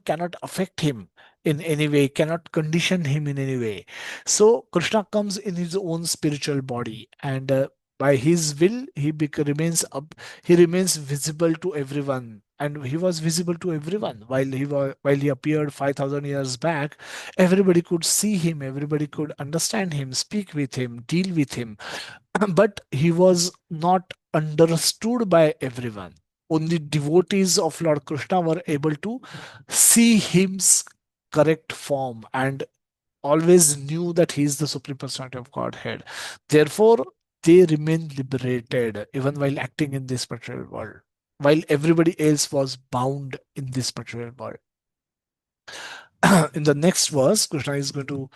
Speaker 1: cannot affect him in any way, cannot condition him in any way. So Krishna comes in his own spiritual body, and by his will remains up, he remains visible to everyone, and he was visible to everyone while he appeared 5000 years back. Everybody could see him, everybody could understand him, speak with him, deal with him, but he was not understood by everyone. Only devotees of Lord Krishna were able to see him's correct form and always knew that he is the supreme personality of Godhead. Therefore, they remain liberated even while acting in this material world, while everybody else was bound in this material world. In the next verse, Krishna is going to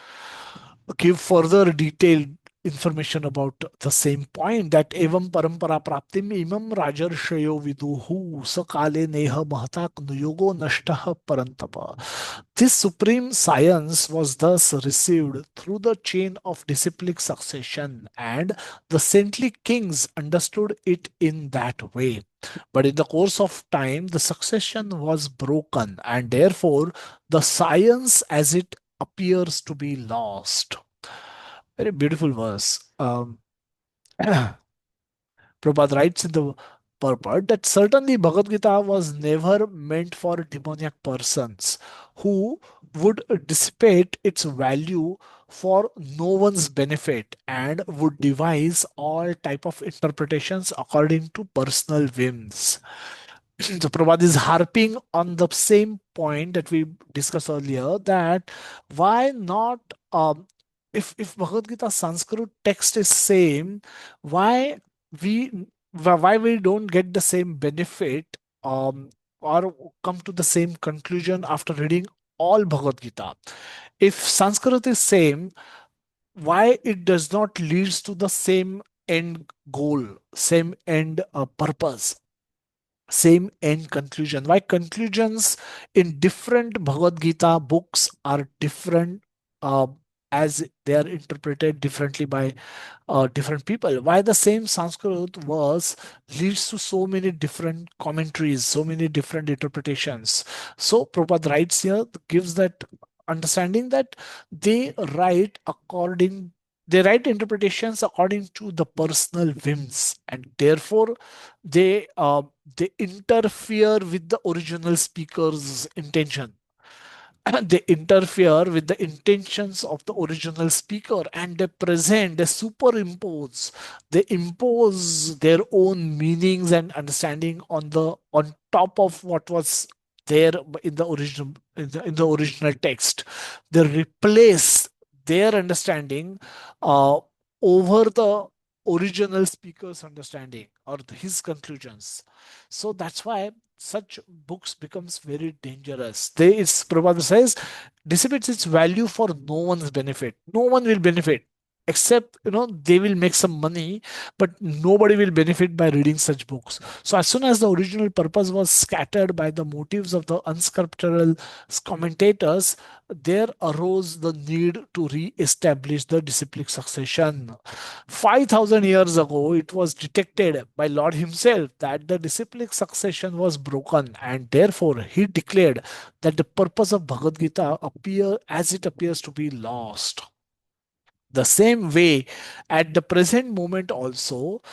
Speaker 1: give further detailed information about the same point, that evam parampara praptim imam rajarshayo viduhu sakale neha mahata nuyogo nashtah parantapa. This supreme science was thus received through the chain of disciplic succession, and the saintly kings understood it in that way. But in the course of time, the succession was broken, and therefore the science as it appears to be lost. Very beautiful verse. Prabhupada writes in the purport that certainly Bhagavad Gita was never meant for demoniac persons who would dissipate its value for no one's benefit and would devise all type of interpretations according to personal whims. So Prabhupada is harping on the same point that we discussed earlier, that why not, if Bhagavad Gita Sanskrit text is same, why we why we don't get the same benefit, or come to the same conclusion after reading all Bhagavad Gita? If Sanskrit is same, why it does not leads to the same end goal, same end purpose, same end conclusion? Why conclusions in different Bhagavad Gita books are different, uh, as they are interpreted differently by different people. Why the same Sanskrit verse leads to so many different commentaries, so many different interpretations. So Prabhupada writes here, gives that understanding that they write according they write interpretations according to the personal whims, and therefore they uh, they interfere with the original speaker's intention. They interfere with the intentions of the original speaker, and they superimpose, they impose their own meanings and understanding on top of what was there in the original in the original text. They replace their understanding uh, over the original speaker's understanding or his conclusions. So that's why such books becomes very dangerous. It's Prabhupada says, dissipates its value for no one's benefit. No one will benefit except they will make some money, but nobody will benefit by reading such books. So as soon as the original purpose was scattered by the motives of the unscriptural commentators, there arose the need to re-establish the disciplic succession. 5,000 years ago, it was detected by Lord himself that the disciplic succession was broken, and therefore he declared that the purpose of Bhagavad Gita appears to be lost. The same way, at the present moment also,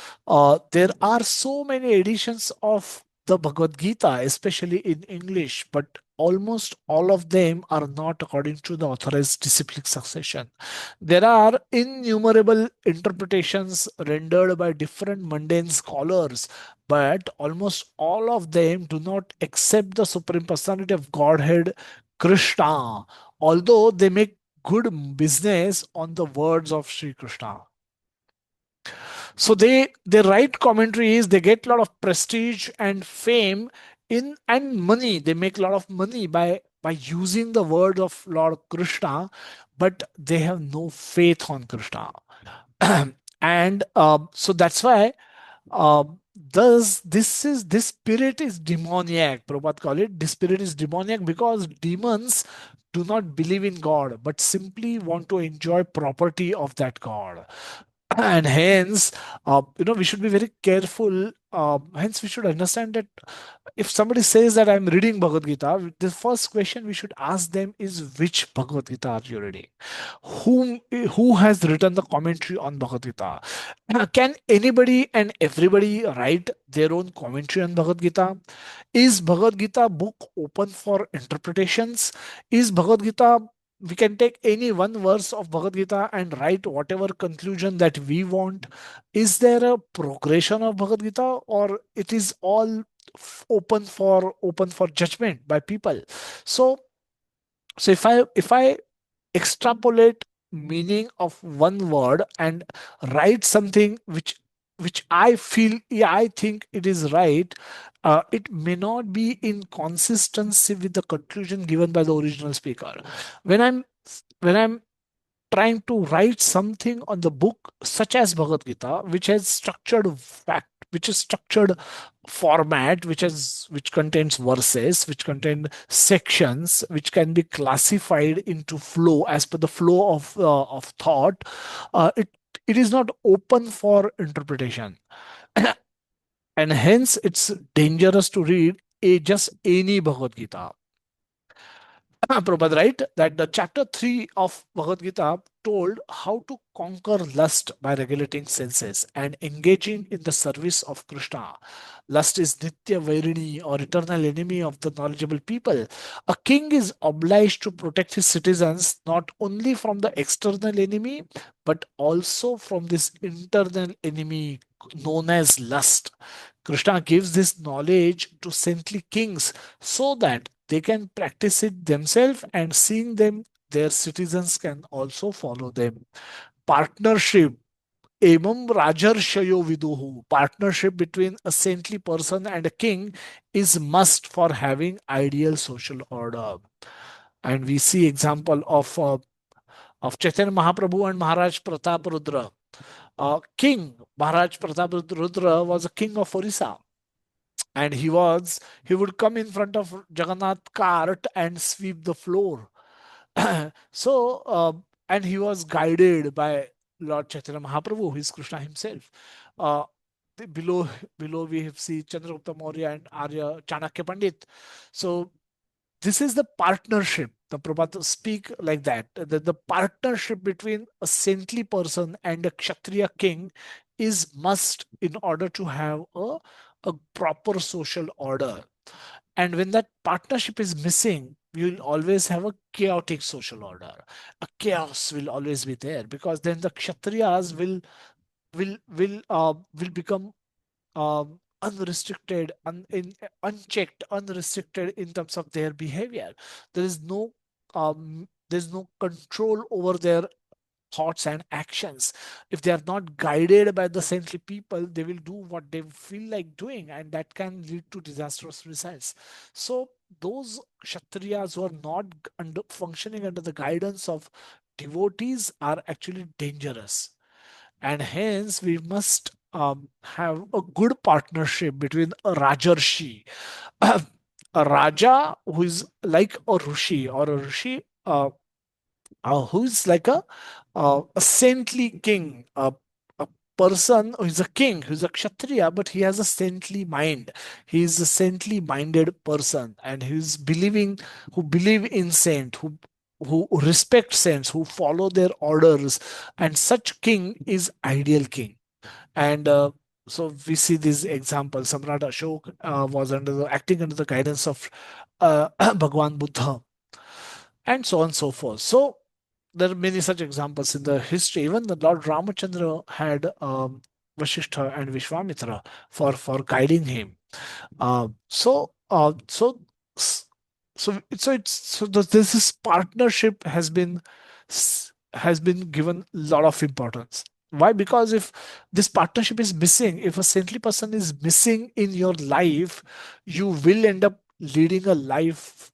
Speaker 1: there are so many editions of the Bhagavad Gita, especially in English, but almost all of them are not according to the authorized disciplic succession. There are innumerable interpretations rendered by different mundane scholars, but almost all of them do not accept the Supreme Personality of Godhead, Krishna, although they make good business on the words of Sri Krishna. So they write commentaries, they get a lot of prestige and fame in and money. They make a lot of money by using the word of Lord Krishna, but they have no faith on Krishna. And so that's why uh, this spirit is demoniac. Prabhupada call it, this spirit is demoniac because demons do not believe in God but simply want to enjoy property of that God. And hence we should be very careful. Hence we should understand that if somebody says that I'm reading Bhagavad Gita, the first question we should ask them is, which Bhagavad Gita are you reading? Who has written the commentary on Bhagavad Gita? Can anybody and everybody write their own commentary on Bhagavad Gita? Is Bhagavad Gita book open for interpretations? Is Bhagavad Gita, we can take any one verse of Bhagavad Gita and write whatever conclusion that we want? Is there a progression of Bhagavad Gita, or it is all open for judgment by people? So if I extrapolate meaning of one word and write something which I feel, yeah, I think it is right, it may not be in consistency with the conclusion given by the original speaker. When I'm when i'm trying to write something on the book such as Bhagavad Gita, which has structured fact, which is structured format, which contains verses, which contain sections, which can be classified into flow as per the flow of thought. It is not open for interpretation, and hence it's dangerous to read just any Bhagavad Gita. Prabhupada write that the chapter 3 of Bhagavad Gita told how to conquer lust by regulating senses and engaging in the service of Krishna. Lust is Nitya Vairini, or eternal enemy of the knowledgeable people. A king is obliged to protect his citizens not only from the external enemy but also from this internal enemy known as lust. Krishna gives this knowledge to saintly kings so that they can practice it themselves, and seeing them, their citizens can also follow them. Partnership. Emam Rajarshayo Viduhu. Partnership between a saintly person and a king is must for having ideal social order. And we see example of Chaitanya Mahaprabhu and Maharaj Pratap Rudra. King Maharaj Pratap Rudra was a king of Orissa, and he would come in front of Jagannath cart and sweep the floor. So and he was guided by Lord Chaitanya Mahaprabhu, who is Krishna himself. Uh, below we have see Chandragupta Maurya and Arya Chanakya Pandit. So this is the partnership. The Prabhupada speak like that. The partnership between a saintly person and a Kshatriya king is must in order to have a proper social order. And when that partnership is missing, you will always have a chaotic social order. A chaos will always be there, because then the Kshatriyas will become unrestricted, unchecked, unrestricted in terms of their behavior. There is there's no control over their thoughts and actions. If they are not guided by the saintly people, they will do what they feel like doing, and that can lead to disastrous results. So those kshatriyas who are not functioning under the guidance of devotees are actually dangerous, and hence we must have a good partnership between a rajarshi, a raja who is like a rishi, or a rishi who's like a saintly king, a person who is a king, who's a kshatriya, but he has a saintly mind. He is a saintly minded person, and who's believing, who believe in saint, who respect saints, who follow their orders, and such king is ideal king. And so we see these examples. Samrat Ashok was acting under the guidance of Bhagwan Buddha, and so on and so forth. So there are many such examples in the history. Even the Lord Ramachandra had Vasishtha and Vishwamitra for guiding him. Uh, so uh, so s- this partnership has been given a lot of importance. Why? Because if this partnership is missing, if a saintly person is missing in your life, you will end up leading a life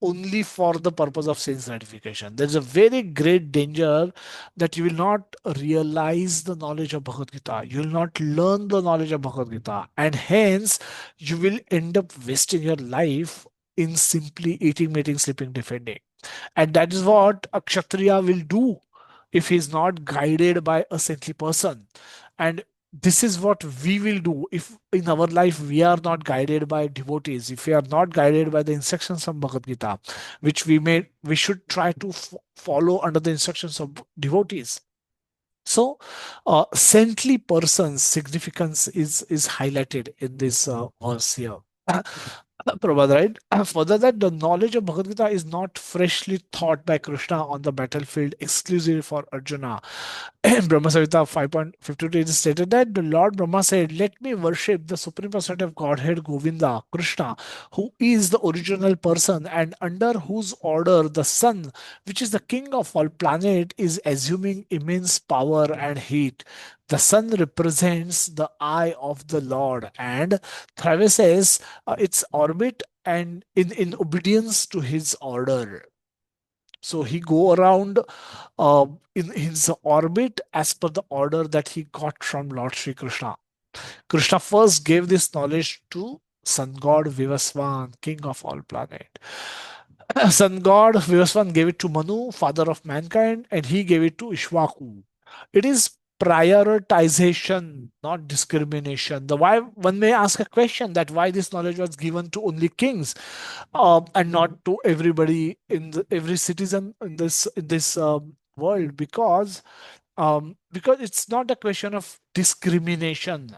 Speaker 1: only for the purpose of sense gratification. There's a very great danger that you will not realize the knowledge of Bhagavad Gita. You will not learn the knowledge of Bhagavad Gita. And hence, you will end up wasting your life in simply eating, mating, sleeping, defending. And that is what a Kshatriya will do if he is not guided by a saintly person. And this is what we will do if in our life we are not guided by devotees, if we are not guided by the instructions of Bhagavad Gita, which we should try to follow under the instructions of devotees. So saintly person's significance is highlighted in this verse here. Prabhupada, right? Further, that the knowledge of Bhagavad Gita is not freshly taught by Krishna on the battlefield exclusively for Arjuna. In Brahma Samhita 5.52, it is stated that the Lord Brahma said, "Let me worship the Supreme Personality of Godhead, Govinda, Krishna, who is the original person and under whose order the sun, which is the king of all planet, is assuming immense power and heat. The sun represents the eye of the Lord and traverses its orbit and in obedience to his order. So he go around in his orbit as per the order that he got from Lord Sri Krishna. Krishna first gave this knowledge to sun god Vivaswan, king of all planet. Sun god Vivaswan gave it to Manu, father of mankind, and he gave it to Ishwaku. It is prioritization, not discrimination. The why one may ask a question that why this knowledge was given to only kings and not to everybody in every citizen in this world, because it's not a question of discrimination.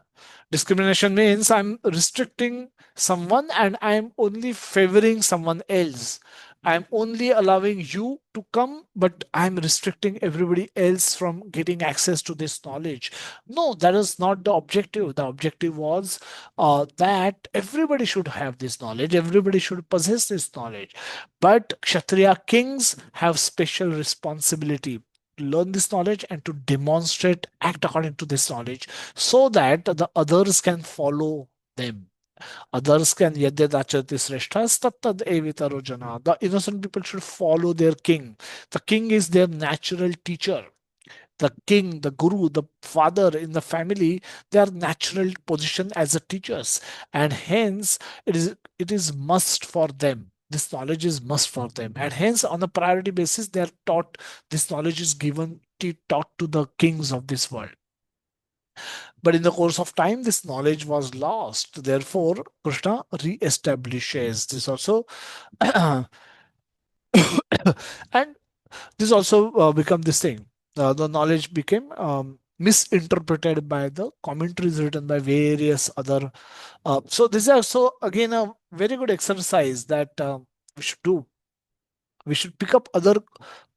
Speaker 1: Discrimination means I'm restricting someone and I'm only favoring someone else. I'm only allowing you to come, but I'm restricting everybody else from getting access to this knowledge. No, that is not the objective. The objective was that everybody should have this knowledge, everybody should possess this knowledge. But Kshatriya kings have special responsibility to learn this knowledge and to demonstrate, act according to this knowledge, so that the others can follow them. Others can yadadachati sreshthas tattad evitaro jana. The innocent people should follow their king. The king is their natural teacher. The king, the guru, the father in the family, their natural position as a teachers, and hence it is must for them this knowledge is must for them, and hence on a priority basis they are taught. This knowledge is given taught to the kings of this world. But in the course of time, this knowledge was lost. Therefore, Krishna re-establishes this also. And this also become this thing. The knowledge became misinterpreted by the commentaries written by various other. So this is also again a very good exercise that we should do. We should pick up other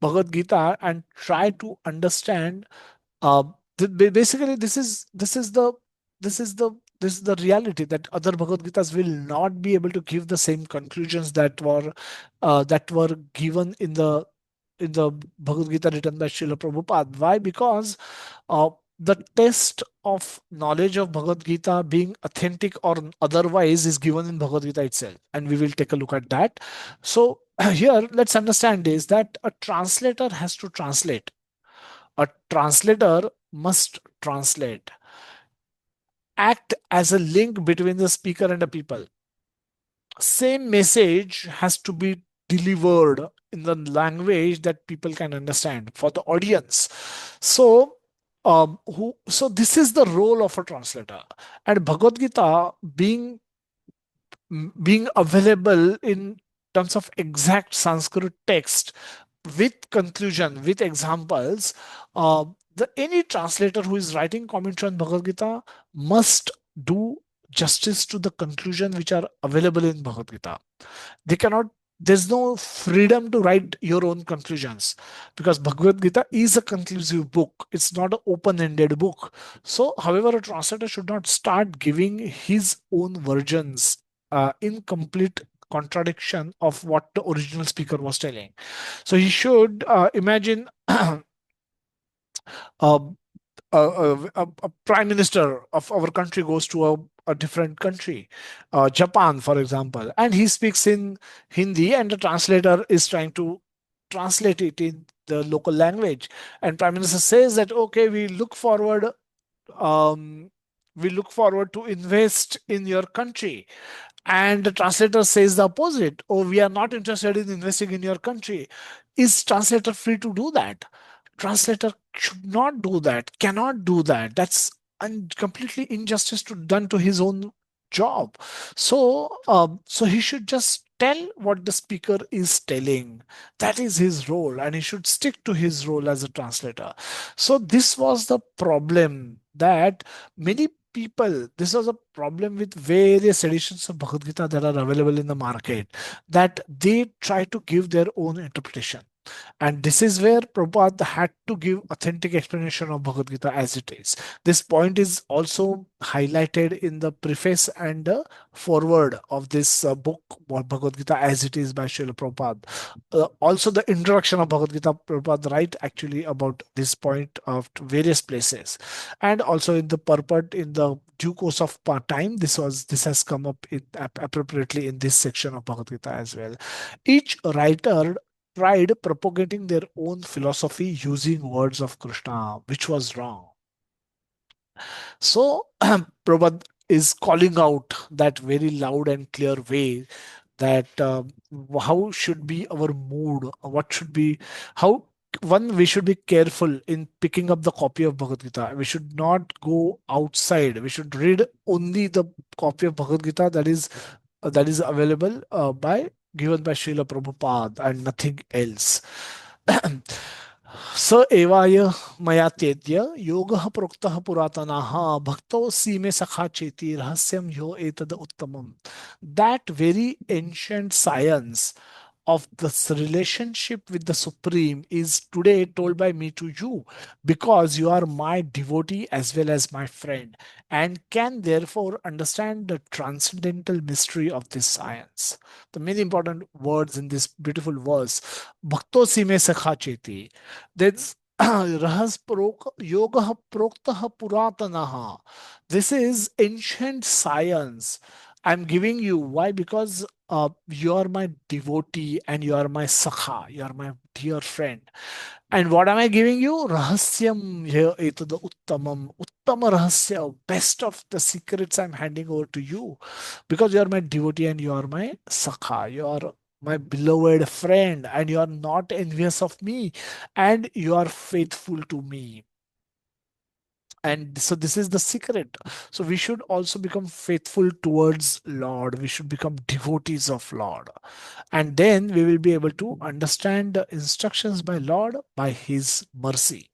Speaker 1: Bhagavad Gita and try to understand. Uh, Basically, this is the this is the reality that other Bhagavad Gitas will not be able to give the same conclusions that were given in the Bhagavad Gita written by Srila Prabhupada. Why? Because uh, the test of knowledge of Bhagavad Gita being authentic or otherwise is given in Bhagavad Gita itself, and we will take a look at that. So here, let's understand is that a translator has to translate. A translator must translate, act as a link between the speaker and the people. Same message has to be delivered in the language that people can understand for the audience. So, so this is the role of a translator, and Bhagavad Gita being available in terms of exact Sanskrit text with conclusion, with examples, any translator who is writing commentary on Bhagavad Gita must do justice to the conclusion which are available in Bhagavad Gita. They cannot, there's no freedom to write your own conclusions because Bhagavad Gita is a conclusive book. It's not an open-ended book. So, however, a translator should not start giving his own versions in complete contradiction of what the original speaker was telling. So he should imagine a, a prime minister of our country goes to a different country, Japan, for example, and he speaks in Hindi, and the translator is trying to translate it in the local language. And prime minister says that, okay, um, we look forward to invest in your country. And the translator says the opposite. Oh, we are not interested in investing in your country. Is translator free to do that? Translator should not do that, cannot do that. That's completely injustice done to his own job. So, so he should just tell what the speaker is telling. That is his role, and he should stick to his role as a translator. So this was the problem that many people, this was a problem with various editions of Bhagavad Gita that are available in the market, that they try to give their own interpretation. And this is where Prabhupada had to give authentic explanation of Bhagavad Gita as it is. This point is also highlighted in the preface and the foreword of this book, Bhagavad Gita as it is by Srila Prabhupada. Also, the introduction of Bhagavad Gita, Prabhupada write actually about this point of various places. And also in the purport, in the due course of time, this has come up appropriately in this section of Bhagavad Gita as well. Each writer tried propagating their own philosophy using words of Krishna, which was wrong. So, Prabhupada is calling out that very loud and clear way that how should be our mood, what should be, how one, we should be careful in picking up the copy of Bhagavad Gita. We should not go outside. We should read only the copy of Bhagavad Gita that is available by given by Srila Prabhupada and nothing else. स एवाय मया तेद्य योगः प्रोक्तः पुरातनः भक्तोऽसि मे सखा चेति रहस्यम ह्यो एतद उत्तमम्. That very ancient science of this relationship with the Supreme is today told by me to you because you are my devotee as well as my friend and can therefore understand the transcendental mystery of this science. The many important words in this beautiful verse, Bhakto si me sakha cheti. That's yoga proktah puratanaha. This is ancient science. I'm giving you. Why? Because you are my devotee and you are my sakha. You are my dear friend. And what am I giving you? Rahasyam etad uttamam. Uttama rahasya. Best of the secrets I'm handing over to you. Because you are my devotee and you are my sakha. You are my beloved friend, and you are not envious of me, and you are faithful to me. And so this is the secret. So we should also become faithful towards Lord. We should become devotees of Lord. And then we will be able to understand the instructions by Lord by his mercy.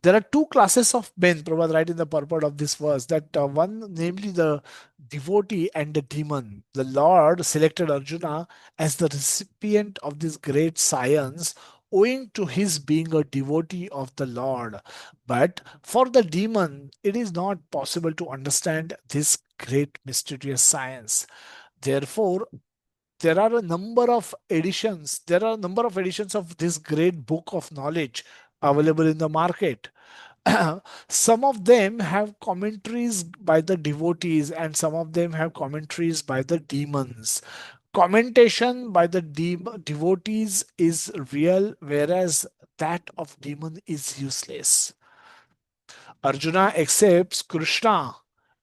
Speaker 1: There are two classes of men, Prabhupada write in the purport of this verse, that one, namely the devotee and the demon. The Lord selected Arjuna as the recipient of this great science owing to his being a devotee of the Lord. But for the demon, it is not possible to understand this great mysterious science. Therefore, there are a number of editions of this great book of knowledge available in the market. Some of them have commentaries by the devotees, and some of them have commentaries by the demons. Commentation by the devotees is real, whereas that of demon is useless. Arjuna accepts Krishna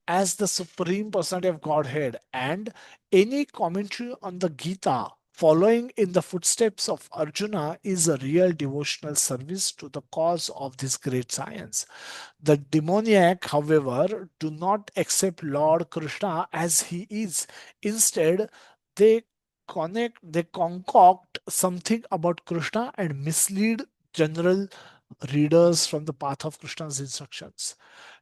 Speaker 1: as the Supreme Personality of Godhead, and any commentary on the Gita following in the footsteps of Arjuna is a real devotional service to the cause of this great science. The demoniac, however, do not accept Lord Krishna as he is. Instead, they they concoct something about Krishna and mislead general readers from the path of Krishna's instructions.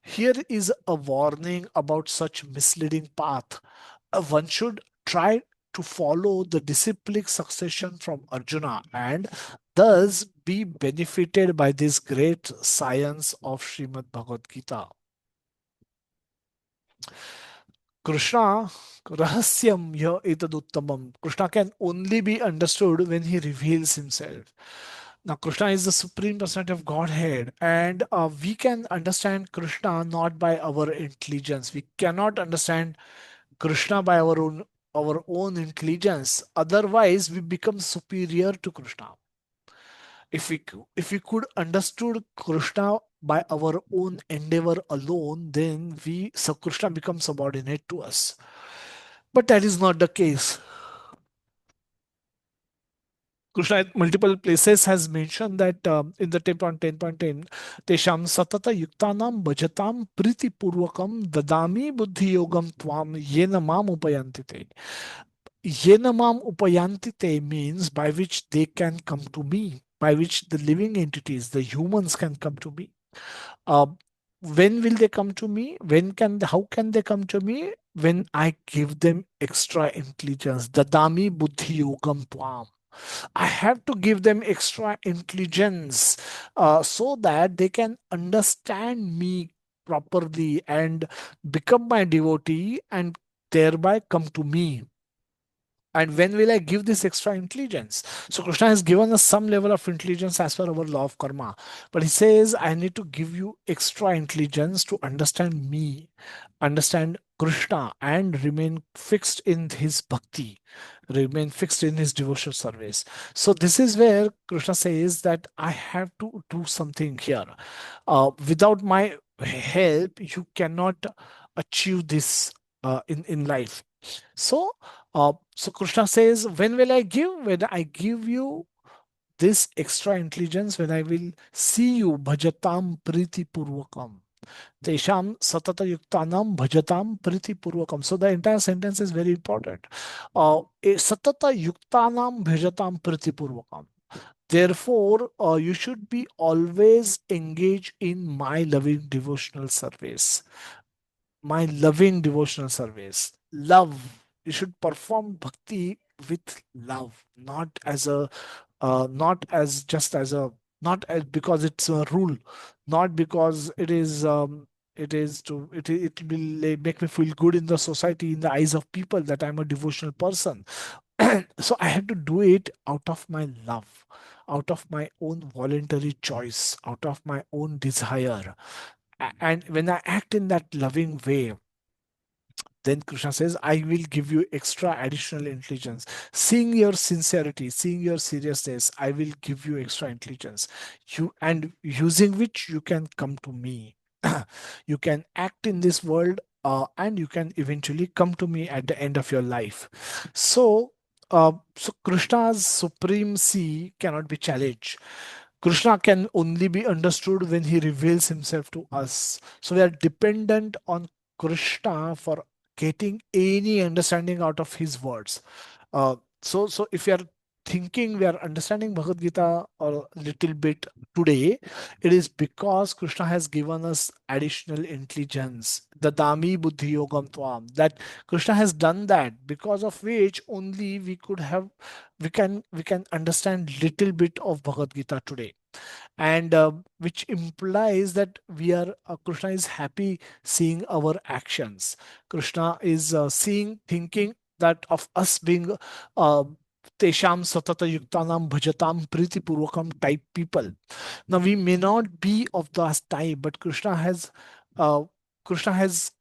Speaker 1: Here is a warning about such misleading path. One should try to follow the disciplic succession from Arjuna and thus be benefited by this great science of Srimad Bhagavad Gita. Krishna, Rahasyam ya etad Uttamam. Krishna can only be understood when he reveals himself. Now, Krishna is the Supreme Personality of Godhead, and we can understand Krishna not by our intelligence. We cannot understand Krishna by our own intelligence. Otherwise, we become superior to Krishna. If we could understood Krishna by our own endeavor alone, then we so Krishna becomes subordinate to us. But that is not the case. Krishna at multiple places has mentioned that in the 10.10.10, Tesham satata yuktanam bhajatam priti purvakam dadami buddhi yogam tvam yena mam upayantite. Yena mam upayantite means by which they can come to me, by which the living entities, the humans can come to me. Uh, when will they come to me? How can they come to me? When I give them extra intelligence. Dadami buddhi yogam tvam. I have to give them extra intelligence so that they can understand me properly and become my devotee and thereby come to me. And when will I give this extra intelligence? So Krishna has given us some level of intelligence as per our law of karma. But he says, I need to give you extra intelligence to understand me, understand Krishna, and remain fixed in his bhakti, remain fixed in his devotional service. So this is where Krishna says that I have to do something here. Without my help, you cannot achieve this in life. So, so Krishna says, when will I give? When I give you this extra intelligence, when I will see you, bhajatam priti purvakam. Tesham satata yuktanam bhajatam priti purvakam. So the entire sentence is very important. Satata yuktanam bhajatam priti purvakam. Therefore, you should be always engaged in my loving devotional service. My loving devotional service. Love. You should perform bhakti with love, not as a, not as just as a, not as because it's a rule, not because it is to it will make me feel good in the society, in the eyes of people that I'm a devotional person. So I have to do it out of my love, out of my own voluntary choice, out of my own desire. And when I act in that loving way, then Krishna says, I will give you extra additional intelligence. Seeing your sincerity, seeing your seriousness, I will give you extra intelligence. You and using which you can come to me. You can act in this world and you can eventually come to me at the end of your life. So So Krishna's supremacy cannot be challenged. Krishna can only be understood when he reveals himself to us. So we are dependent on Krishna for getting any understanding out of his words. So if we are thinking we are understanding Bhagavad Gita a little bit today, it is because Krishna has given us additional intelligence, the Dami Buddhi Yogam Tvam. That Krishna has done that, because of which only we can understand little bit of Bhagavad Gita today, and which implies that Krishna is happy seeing our actions. Krishna is seeing, thinking that of us being uh, tesham satata yuktanam bhajatam priti purvakam type people. Now we may not be of that type, but uh, Krishna has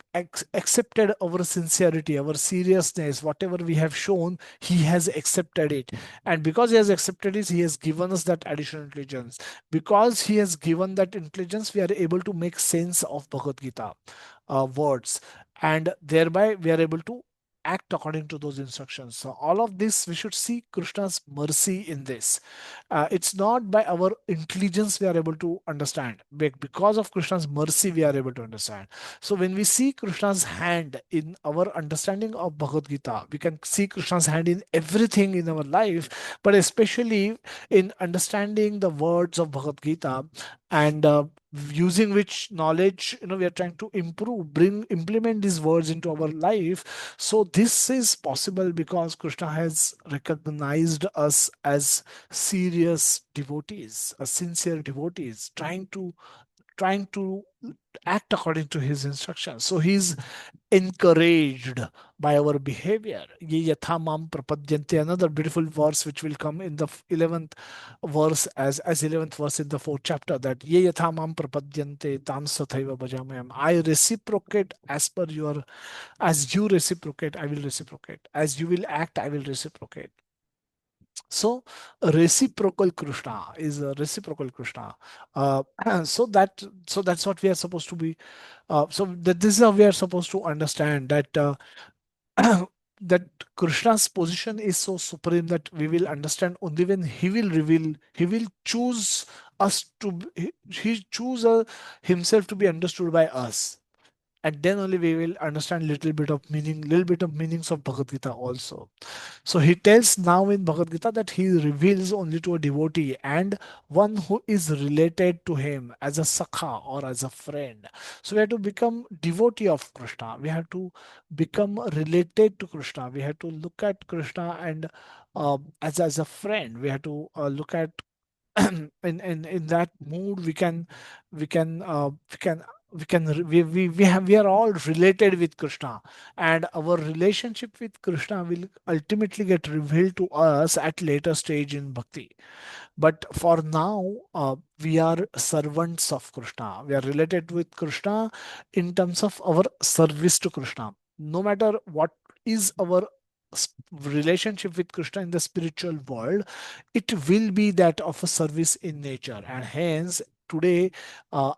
Speaker 1: accepted our sincerity, our seriousness, whatever we have shown. He has accepted it, and because he has accepted it, he has given us that additional intelligence. Because he has given that intelligence, we are able to make sense of Bhagavad Gita words, and thereby we are able to act according to those instructions. So all of this, we should see Krishna's mercy in this. It's not by our intelligence we are able to understand. Because of Krishna's mercy, we are able to understand. So when we see Krishna's hand in our understanding of Bhagavad Gita, we can see Krishna's hand in everything in our life, but especially in understanding the words of Bhagavad Gita, and using which knowledge, we are trying to improve, implement these words into our life. So this is possible because Krishna has recognized us as serious devotees, sincere devotees, trying to act according to his instructions. So he's encouraged by our behavior. Ye yatha mam prapadyante, another beautiful verse which will come in the 11th verse, as 11th verse in the 4th chapter, that ye yatha mam prapadyante tam sathaiva bhajamayam. I reciprocate as you reciprocate, I will reciprocate. As you will act, I will reciprocate. So reciprocal Krishna is a reciprocal Krishna. Uh, so that's what we are supposed to be. This is how we are supposed to understand that that Krishna's position is so supreme that we will understand only when He will reveal. He will choose us to. He choose himself to be understood by us, and then only we will understand little bit of meanings of Bhagavad Gita also. So he tells now in Bhagavad Gita that he reveals only to a devotee and one who is related to him as a sakha or as a friend. So we have to become devotee of Krishna. We have to become related to Krishna. We have to look at Krishna and as a friend. We have to look at in that mood. We are all related with Krishna, and our relationship with Krishna will ultimately get revealed to us at later stage in bhakti. But for now, we are servants of Krishna. We are related with Krishna in terms of our service to Krishna. No matter what is our relationship with Krishna in the spiritual world, it will be that of a service in nature. And hence, today, I'll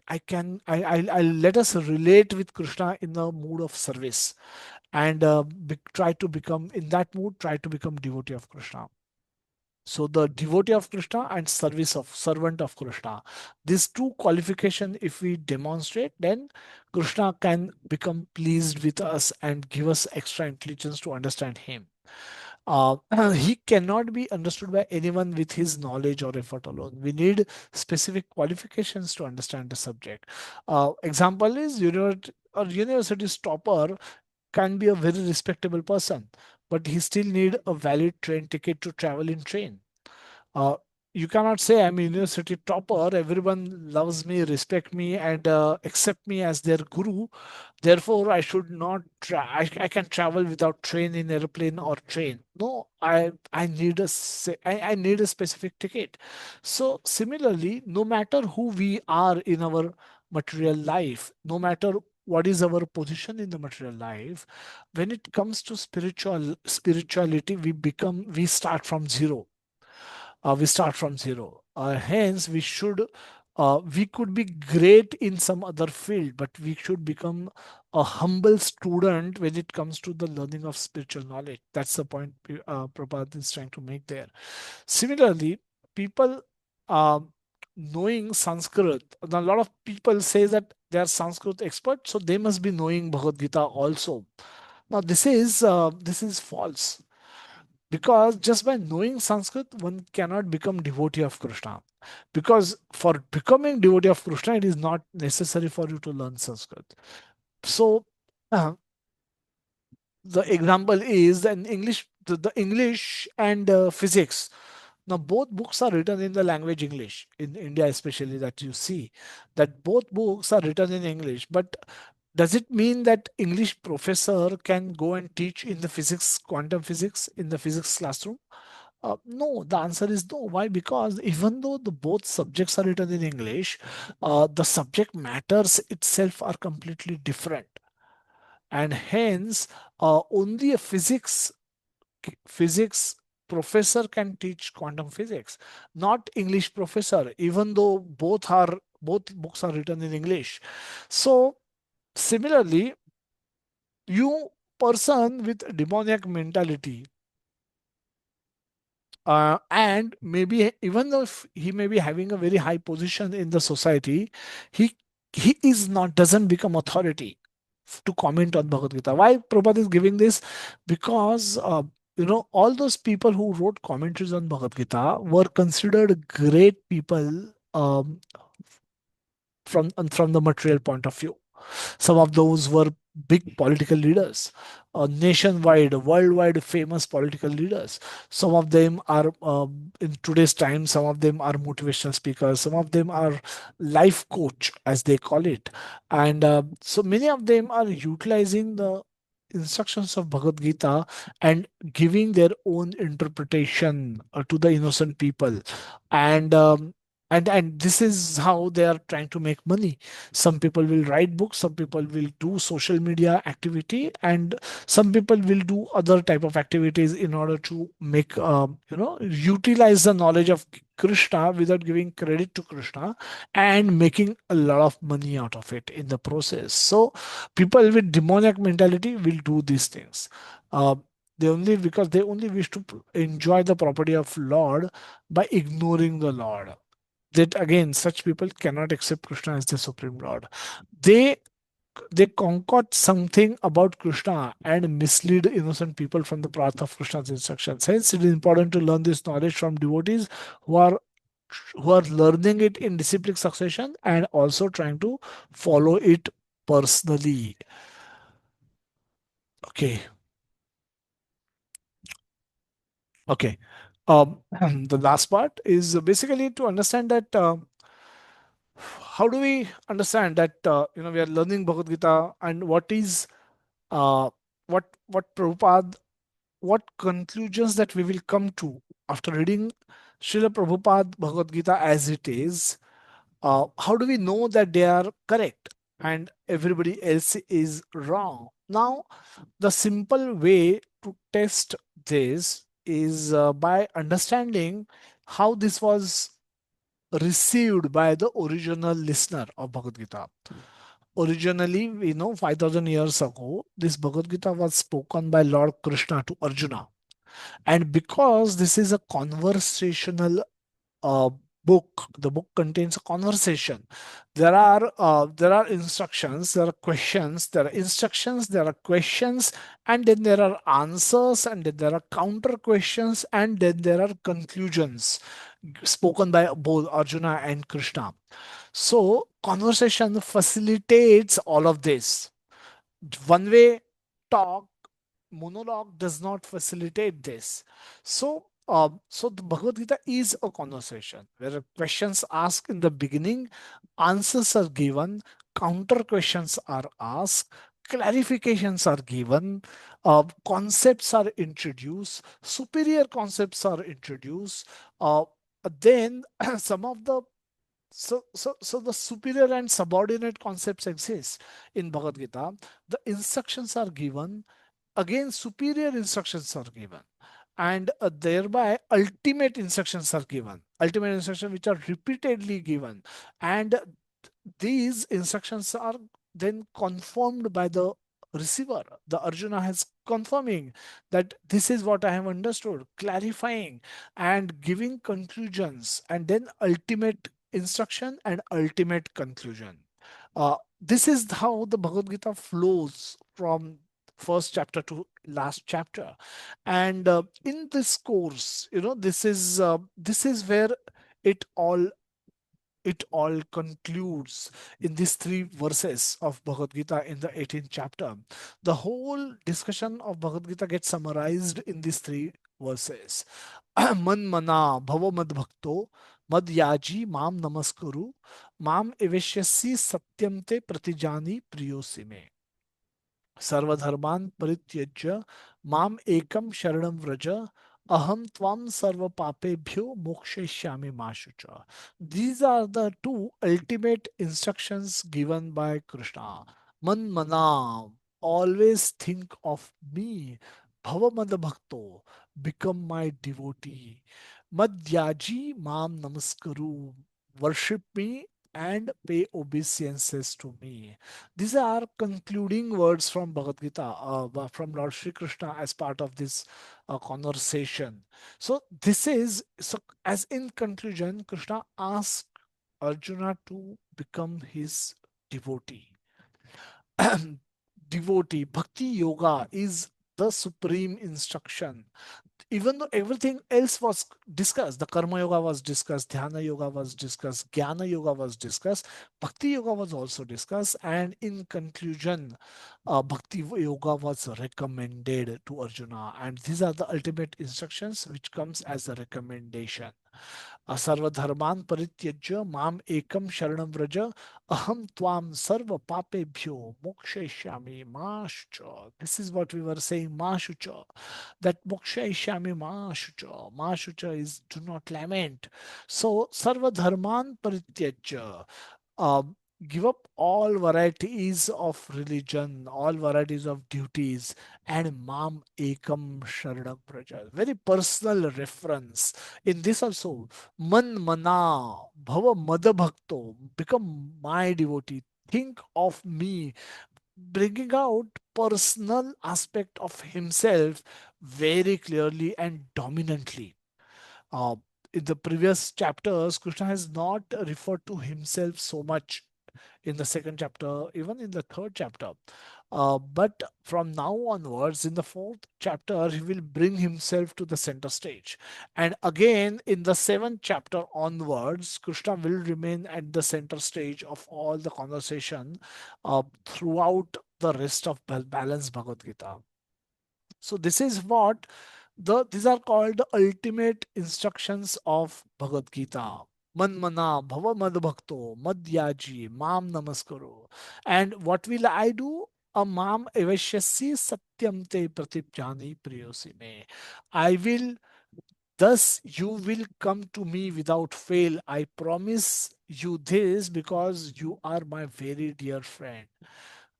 Speaker 1: let us relate with Krishna in the mood of service, and try to become in that mood. Try to become devotee of Krishna. So the devotee of Krishna and service of servant of Krishna, these two qualification, if we demonstrate, then Krishna can become pleased with us and give us extra intelligence to understand him. Uh, he cannot be understood by anyone with his knowledge or effort alone. We need specific qualifications to understand the subject. Example is a university topper can be a very respectable person, but he still need a valid train ticket to travel in train. uh, you cannot say I'm a university topper, everyone loves me, respect me, and accept me as their guru. Therefore, I should not I can travel without train in airplane or train. No, I need I need a specific ticket. So similarly, no matter who we are in our material life, no matter what is our position in the material life, when it comes to spirituality, we start from zero. We start from zero. Hence, we should We could be great in some other field, but we should become a humble student when it comes to the learning of spiritual knowledge. That's the point Prabhupada is trying to make there. Similarly, people knowing Sanskrit, a lot of people say that they are Sanskrit experts, so they must be knowing Bhagavad Gita also. Now, this is false, because just by knowing Sanskrit, one cannot become devotee of Krishna. Because for becoming devotee of Krishna, it is not necessary for you to learn Sanskrit. So, uh, the example is in English, the English and physics. Now, both books are written in the language English, in India especially, that you see that both books are written in English. But does it mean that English professor can go and teach in the physics, quantum physics, in the physics classroom? No, the answer is no. Why? Because even though the both subjects are written in English, the subject matters itself are completely different, and hence only a physics professor can teach quantum physics, not English professor, even though both books are written in English. So similarly, you person with demoniac mentality, and maybe even though if he may be having a very high position in the society, he he is not doesn't become authority to comment on Bhagavad Gita. Why Prabhupada is giving this? Because all those people who wrote commentaries on Bhagavad Gita were considered great people, from the material point of view. Some of those were big political leaders, nationwide, worldwide famous political leaders. Some of them are, in today's time, some of them are motivational speakers, some of them are life coach, as they call it. And so many of them are utilizing the instructions of Bhagavad Gita and giving their own interpretation to the innocent people. And and this is how they are trying to make money. Some people will write books, some people will do social media activity, and some people will do other type of activities in order to make, utilize the knowledge of Krishna without giving credit to Krishna, and making a lot of money out of it in the process. So people with demoniac mentality will do these things. uh, they only wish to enjoy the property of Lord by ignoring the Lord. That again, such people cannot accept Krishna as the supreme Lord. They they concoct something about Krishna and mislead innocent people from the path of Krishna's instructions. Hence, it is important to learn this knowledge from devotees who are learning it in disciplic succession and also trying to follow it personally. Okay, okay. The last part is basically to understand that, how do we understand that, we are learning Bhagavad Gita, and uh, what Prabhupada, what conclusions that we will come to after reading Srila Prabhupada Bhagavad Gita as it is. How do we know that they are correct and everybody else is wrong? Now, the simple way to test this is by understanding how this was received by the original listener of Bhagavad Gita. Originally, 5,000 years ago, this Bhagavad Gita was spoken by Lord Krishna to Arjuna. And because this is a conversational uh, book, the book contains a conversation. There are instructions, there are questions, there are instructions, there are questions, and then there are answers, and then there are counter questions, and then there are conclusions spoken by both Arjuna and Krishna. So conversation facilitates all of this. One way talk, monologue does not facilitate this. So the Bhagavad Gita is a conversation where questions asked in the beginning, answers are given, counter questions are asked, clarifications are given, concepts are introduced, superior concepts are introduced. Then some of the so the superior and subordinate concepts exist in Bhagavad Gita. The instructions are given. Again, superior instructions are given. and thereby ultimate instructions are given, ultimate instructions which are repeatedly given, and these instructions are then confirmed by the receiver. The Arjuna has confirming that this is what I have understood, clarifying and giving conclusions, and then ultimate instruction and ultimate conclusion. This is how the Bhagavad Gita flows from first chapter to last chapter. And in this course, this is where it all it all concludes in these three verses of Bhagavad Gita in the 18th chapter. The whole discussion of Bhagavad Gita gets summarized in these three verses. Man mana bhava mad bhakto mad yaji mam namaskuru mam eveshyasi satyam te pratijani priyosi me. सर्वधर्मान् परित्यज्य माम एकम शरणम व्रज अहम त्वाम सर्व पापेभ्यो मोक्षयिष्यामि मा शुच. These are the two ultimate instructions given by Krishna. Man mana, always think of me. Bhava mad bhakto, become my devotee. Madhyaji mam namaskaru, worship me and pay obeisances to me. These are concluding words from Bhagavad Gita, from Lord Shri Krishna as part of this conversation. So this is, so as in conclusion, Krishna asked Arjuna to become his devotee. Devotee, bhakti yoga is the supreme instruction. Even though everything else was discussed, the karma yoga was discussed, dhyana yoga was discussed, jnana yoga was discussed, bhakti yoga was also discussed, and in conclusion, bhakti yoga was recommended to Arjuna, and these are the ultimate instructions which comes as a recommendation. सर्वधर्मान् परित्यज्य माम एकम शरणं व्रज अहम त्वाम सर्व पापेभ्यो मोक्षयिष्यामि मा शुच. This is what we were saying, ma shucha, that mokshaishyami ma shucha. Ma shucha is do not lament. So sarva dharman parityajya, uh, give up all varieties of religion, all varieties of duties, and mam ekam sharanam praja. Very personal reference. In this also, man mana bhava mada bhakto, become my devotee. Think of me, bringing out personal aspect of himself very clearly and dominantly. Uh, in the previous chapters, Krishna has not referred to himself so much in the second chapter, even in the third chapter. But from now onwards, in the fourth chapter, he will bring himself to the center stage. And again, in the seventh chapter onwards, Krishna will remain at the center stage of all the conversation throughout the rest of balanced Bhagavad Gita. So this is what these are called the ultimate instructions of Bhagavad Gita. Man mana bhava mad bhakto madhyaji mam namaskaro. And what will I do? Mam evashyasi satyam te pratipjani priyosi me. I will, thus you will come to me without fail. I promise you this because you are my very dear friend.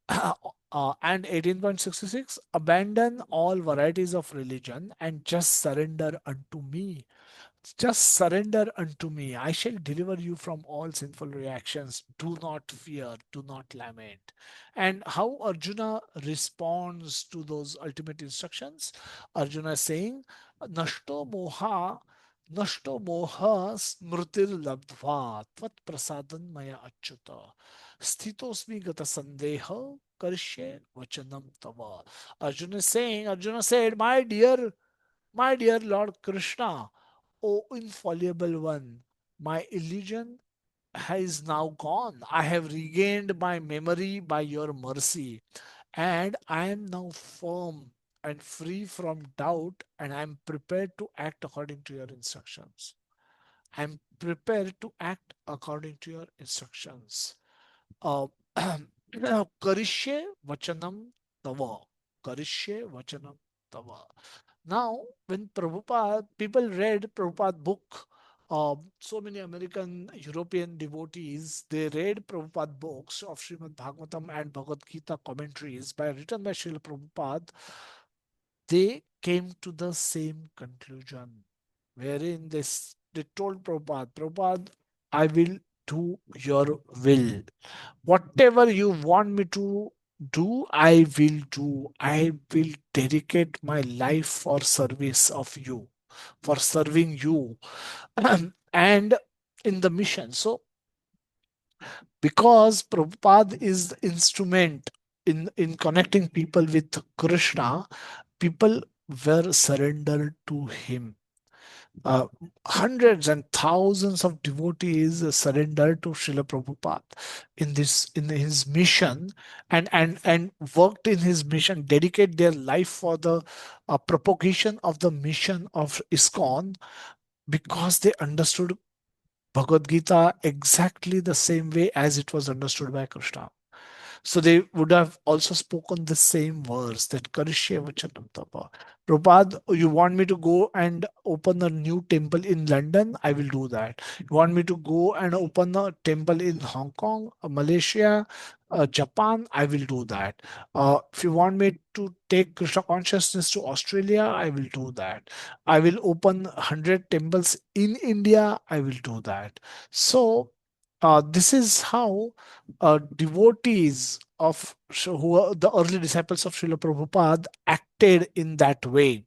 Speaker 1: And 18.66, abandon all varieties of religion and just surrender unto me. Just surrender unto me. I shall deliver you from all sinful reactions. Do not fear, do not lament. And how Arjuna responds to those ultimate instructions? Arjuna is saying, Nashto moha, Nashto moha smritir labdva, tvat prasadan maya achyuta. Sthitosmi gata sandeha, karishye vachanam tava. Arjuna is saying, Arjuna said, my dear Lord Krishna, O infallible one, my illusion is now gone. I have regained my memory by your mercy, and I am now firm and free from doubt, and I am prepared to act according to your instructions. I am prepared to act according to your instructions. Uh, Karishye vachanam tava. Karishye vachanam tava. Now, when Prabhupada, people read Prabhupada book, so many American, European devotees, they read Prabhupada books of Srimad Bhagavatam and Bhagavad Gita commentaries by written by Srila Prabhupada. they came to the same conclusion, wherein they told Prabhupada, I will do your will. Whatever you want me to do, I will do. I will dedicate my life for service of you, for serving you, and in the mission. So, because Prabhupada is the instrument in connecting people with Krishna, people were surrendered to him. uh, Hundreds and thousands of devotees surrendered to Srila Prabhupada in his mission, and worked in his mission, dedicate their life for the propagation of the mission of ISKCON, because they understood Bhagavad Gita exactly the same way as it was understood by Krishna. So they would have also spoken the same verse, that Karishya Vachanam Tapa. Prabhupada, you want me to go and open a new temple in London? I will do that. You want me to go and open a temple in Hong Kong, Malaysia, Japan? I will do that. If you want me to take Krishna consciousness to Australia, I will do that. I will open 100 temples in India. I will do that. So this is how devotees of who are the early disciples of Srila Prabhupada acted in that way,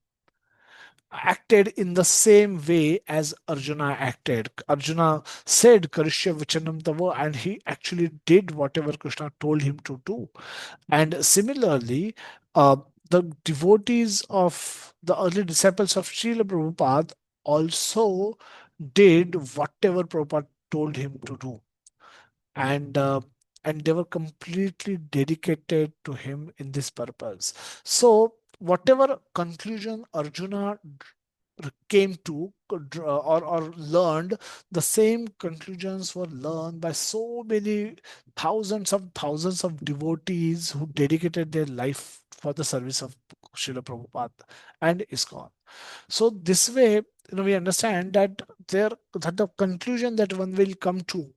Speaker 1: acted in the same way as Arjuna acted. Arjuna said Karishya Vachanam Tava, and he actually did whatever Krishna told him to do. And similarly, uh, the devotees of the early disciples of Srila Prabhupada also did whatever Prabhupada told him to do, and they were completely dedicated to him in this purpose. So whatever conclusion Arjuna came to, or learned, the same conclusions were learned by so many thousands of devotees who dedicated their life for the service of Srila Prabhupada and ISKCON. So this way, we understand that the conclusion that one will come to,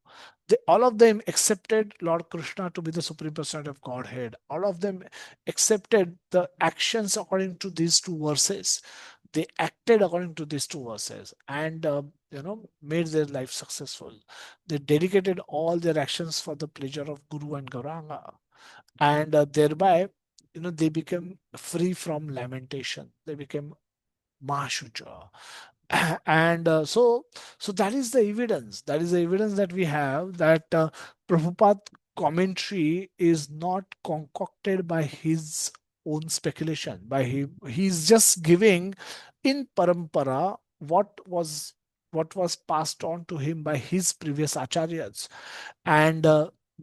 Speaker 1: all of them accepted Lord Krishna to be the Supreme Personality of Godhead. All of them accepted the actions according to these two verses. They acted according to these two verses, and made their life successful. They dedicated all their actions for the pleasure of Guru and Gauranga, and thereby, they became free from lamentation. They became Mahashucha. And so that is the evidence. That is the evidence that we have, that Prabhupada commentary is not concocted by his own speculation. By him, he's just giving in parampara what was passed on to him by his previous acharyas, and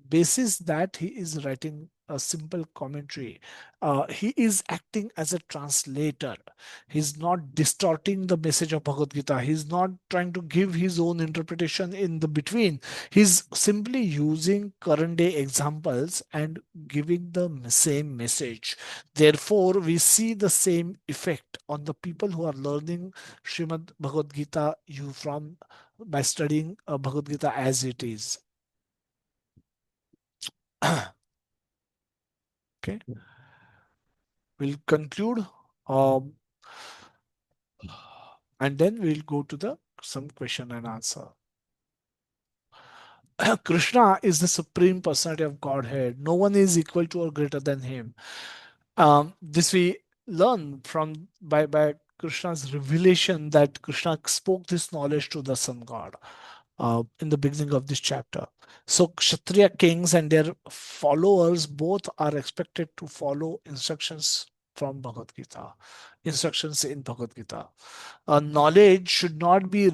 Speaker 1: basis that he is writing a simple commentary. He is acting as a translator. He's not distorting the message of Bhagavad Gita. He's not trying to give his own interpretation in the between. He's simply using current day examples and giving the same message. Therefore, we see the same effect on the people who are learning Srimad Bhagavad Gita you from by studying Bhagavad Gita as it is. Okay, we'll conclude, um, and then we'll go to the some question and answer. Krishna is the supreme personality of Godhead. No one is equal to or greater than him. This we learn from by Krishna's revelation, that Krishna spoke this knowledge to the sun god in the beginning of this chapter. So Kshatriya kings and their followers both are expected to follow instructions from Bhagavad Gita, instructions in Bhagavad Gita. Knowledge should always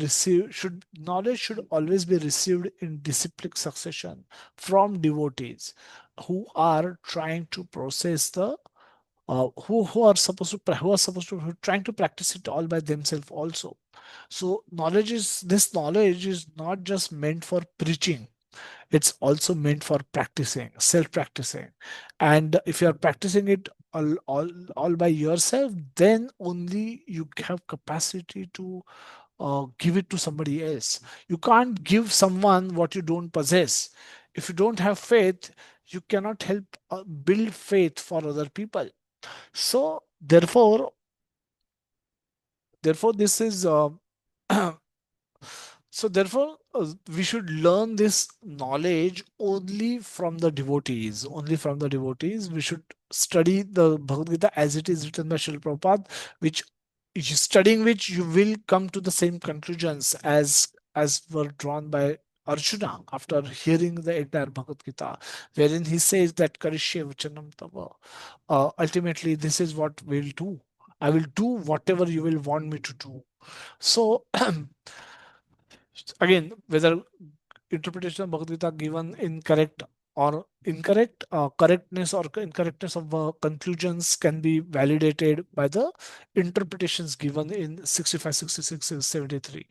Speaker 1: be received in disciplic succession from devotees who are trying to process the who are supposed to who are trying to practice it all by themselves also. So this knowledge is not just meant for preaching, it's also meant for practicing, self practicing. And if you are practicing it all by yourself, then only you have capacity to give it to somebody else. You can't give someone what you don't possess. If you don't have faith, you cannot help build faith for other people. So, therefore, therefore, this is so therefore we should learn this knowledge only from the devotees. Only from the devotees. We should study the Bhagavad Gita as it is written by Srila Prabhupada, which studying which you will come to the same conclusions as were drawn by Arjuna after hearing the entire Bhagavad Gita, wherein he says that Karishye Vachanam Tava. Ultimately, this is what we'll do. I will do whatever you will want me to do. So again, whether interpretation of Bhagavad Gita given incorrect or incorrect, correctness or incorrectness of conclusions can be validated by the interpretations given in 65, 66, and 73.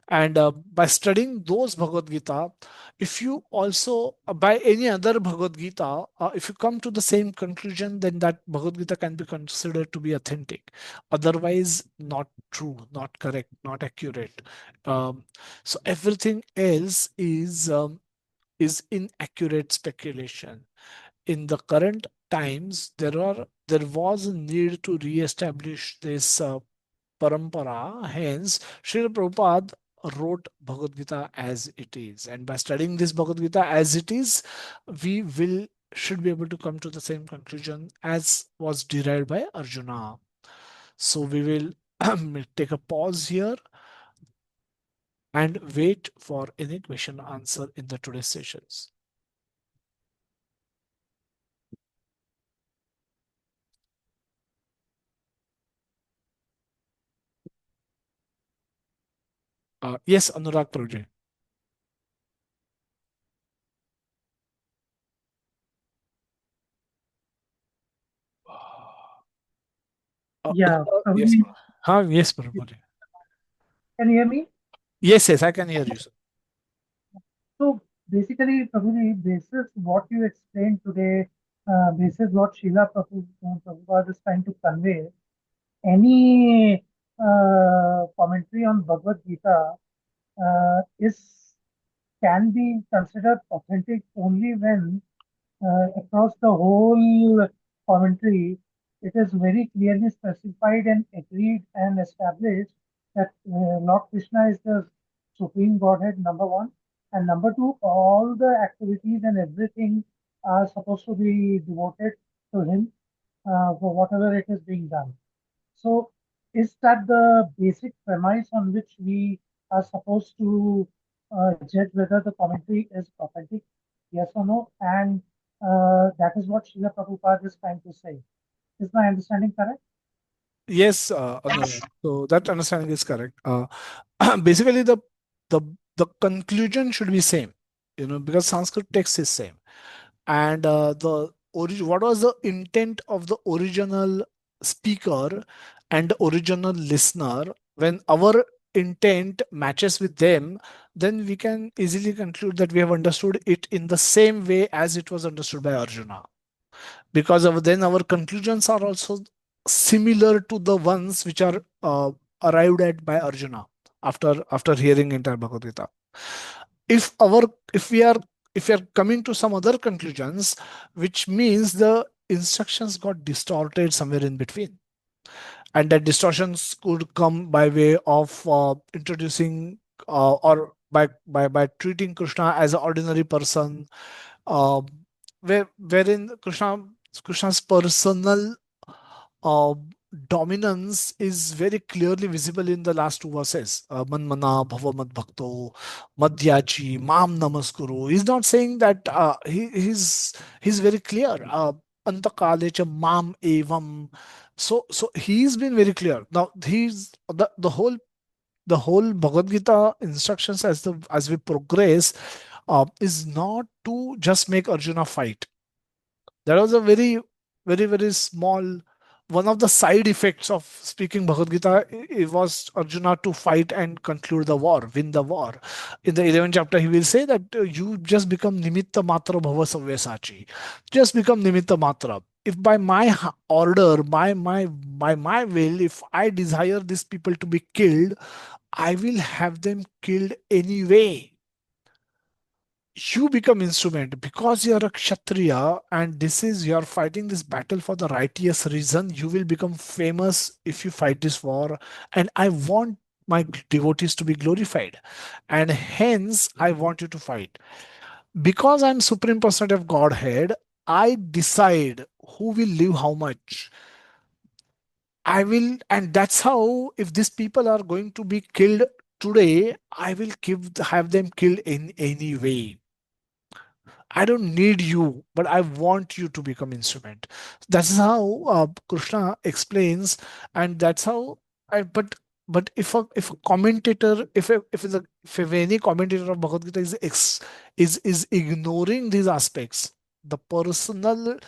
Speaker 1: And by studying those Bhagavad Gita, if you also, by any other Bhagavad Gita, if you come to the same conclusion, then that Bhagavad Gita can be considered to be authentic. Otherwise, not true, not correct, not accurate. So everything else is inaccurate speculation. In the current times, there was a need to re-establish this parampara. Hence, Srila Prabhupada wrote Bhagavad Gita as it is, and by studying this Bhagavad Gita as it is, we will should be able to come to the same conclusion as was derived by Arjuna. So we will take a pause here and wait for any question answer in the today's sessions. Yes, Anurag Prabhuji.
Speaker 5: Yeah,
Speaker 1: Yes,
Speaker 5: Prabhuji,
Speaker 1: yes, Prabhuji.
Speaker 5: can you hear me?
Speaker 1: Yes, I can hear you, sir.
Speaker 5: So basically, Prabhuji, this is what you explained today. This is what Prabhupada is trying to convey. Any commentary on Bhagavad Gita is can be considered authentic only when across the whole commentary, it is very clearly specified and agreed and established that Lord Krishna is the Supreme Godhead, number one. And number two, all the activities and everything are supposed to be devoted to Him for whatever it is being done. So, is that the basic premise on which we are supposed to judge whether the commentary is authentic? Yes or no? And that is what Srila Prabhupada is trying to say. Is my understanding correct?
Speaker 1: Yes, Anurag. So that understanding is correct. Basically, the the conclusion should be same, because Sanskrit text is same, and the origin. What was the intent of the original speaker and the original listener? When our intent matches with them, then we can easily conclude that we have understood it in the same way as it was understood by Arjuna, because of then our conclusions are also similar to the ones which are arrived at by Arjuna after hearing entire Bhagavad Gita. If our if we are coming to some other conclusions, which means the instructions got distorted somewhere in between, and that distortions could come by way of introducing or by treating Krishna as an ordinary person, uh, wherein Krishna's personal uh, dominance is very clearly visible in the last two verses. Manmana bhava mad bhakto madhyachi mam namaskuru. He's not saying that he's very clear. Antakale cha mam evam. So he's been very clear. Now he's the whole Bhagavad Gita instructions as we progress is not to just make Arjuna fight. That was a very, very, very small one of the side effects of speaking Bhagavad Gita. It was Arjuna to fight and conclude the war, win the war. In the 11th chapter, he will say that you just become nimitta matra bhava savyasachi. Just become nimitta matra. If by my order, my will, if I desire these people to be killed, I will have them killed anyway. you become instrument because you are a kshatriya, and this is you are fighting this battle for the righteous reason. You will become famous if you fight this war, and I want my devotees to be glorified, and hence I want you to fight. Because I'm supreme personality of Godhead, I decide who will live how much. I will, and that's how, if these people are going to be killed today, I will have them killed in any way. I don't need you, but I want you to become instrument. That's how Krishna explains, and that's how. But if a commentator, if any commentator of Bhagavad Gita is ignoring these aspects, the personal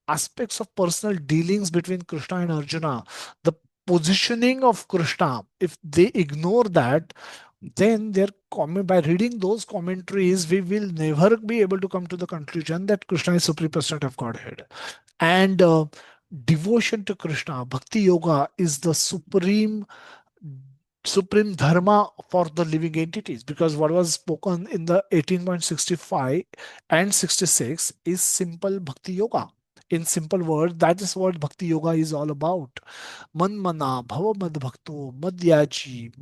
Speaker 1: aspects of personal dealings between Krishna and Arjuna, the positioning of Krishna, if they ignore that, then their comment by reading those commentaries, we will never be able to come to the conclusion that Krishna is supreme personality of Godhead. And devotion to Krishna, Bhakti Yoga, is the supreme dharma for the living entities, because what was spoken in the 18.65 and 66 is simple Bhakti Yoga. In simple words, that is what Bhakti Yoga is all about. Manmana, Bhava Mad Bhakto, Madhyachi,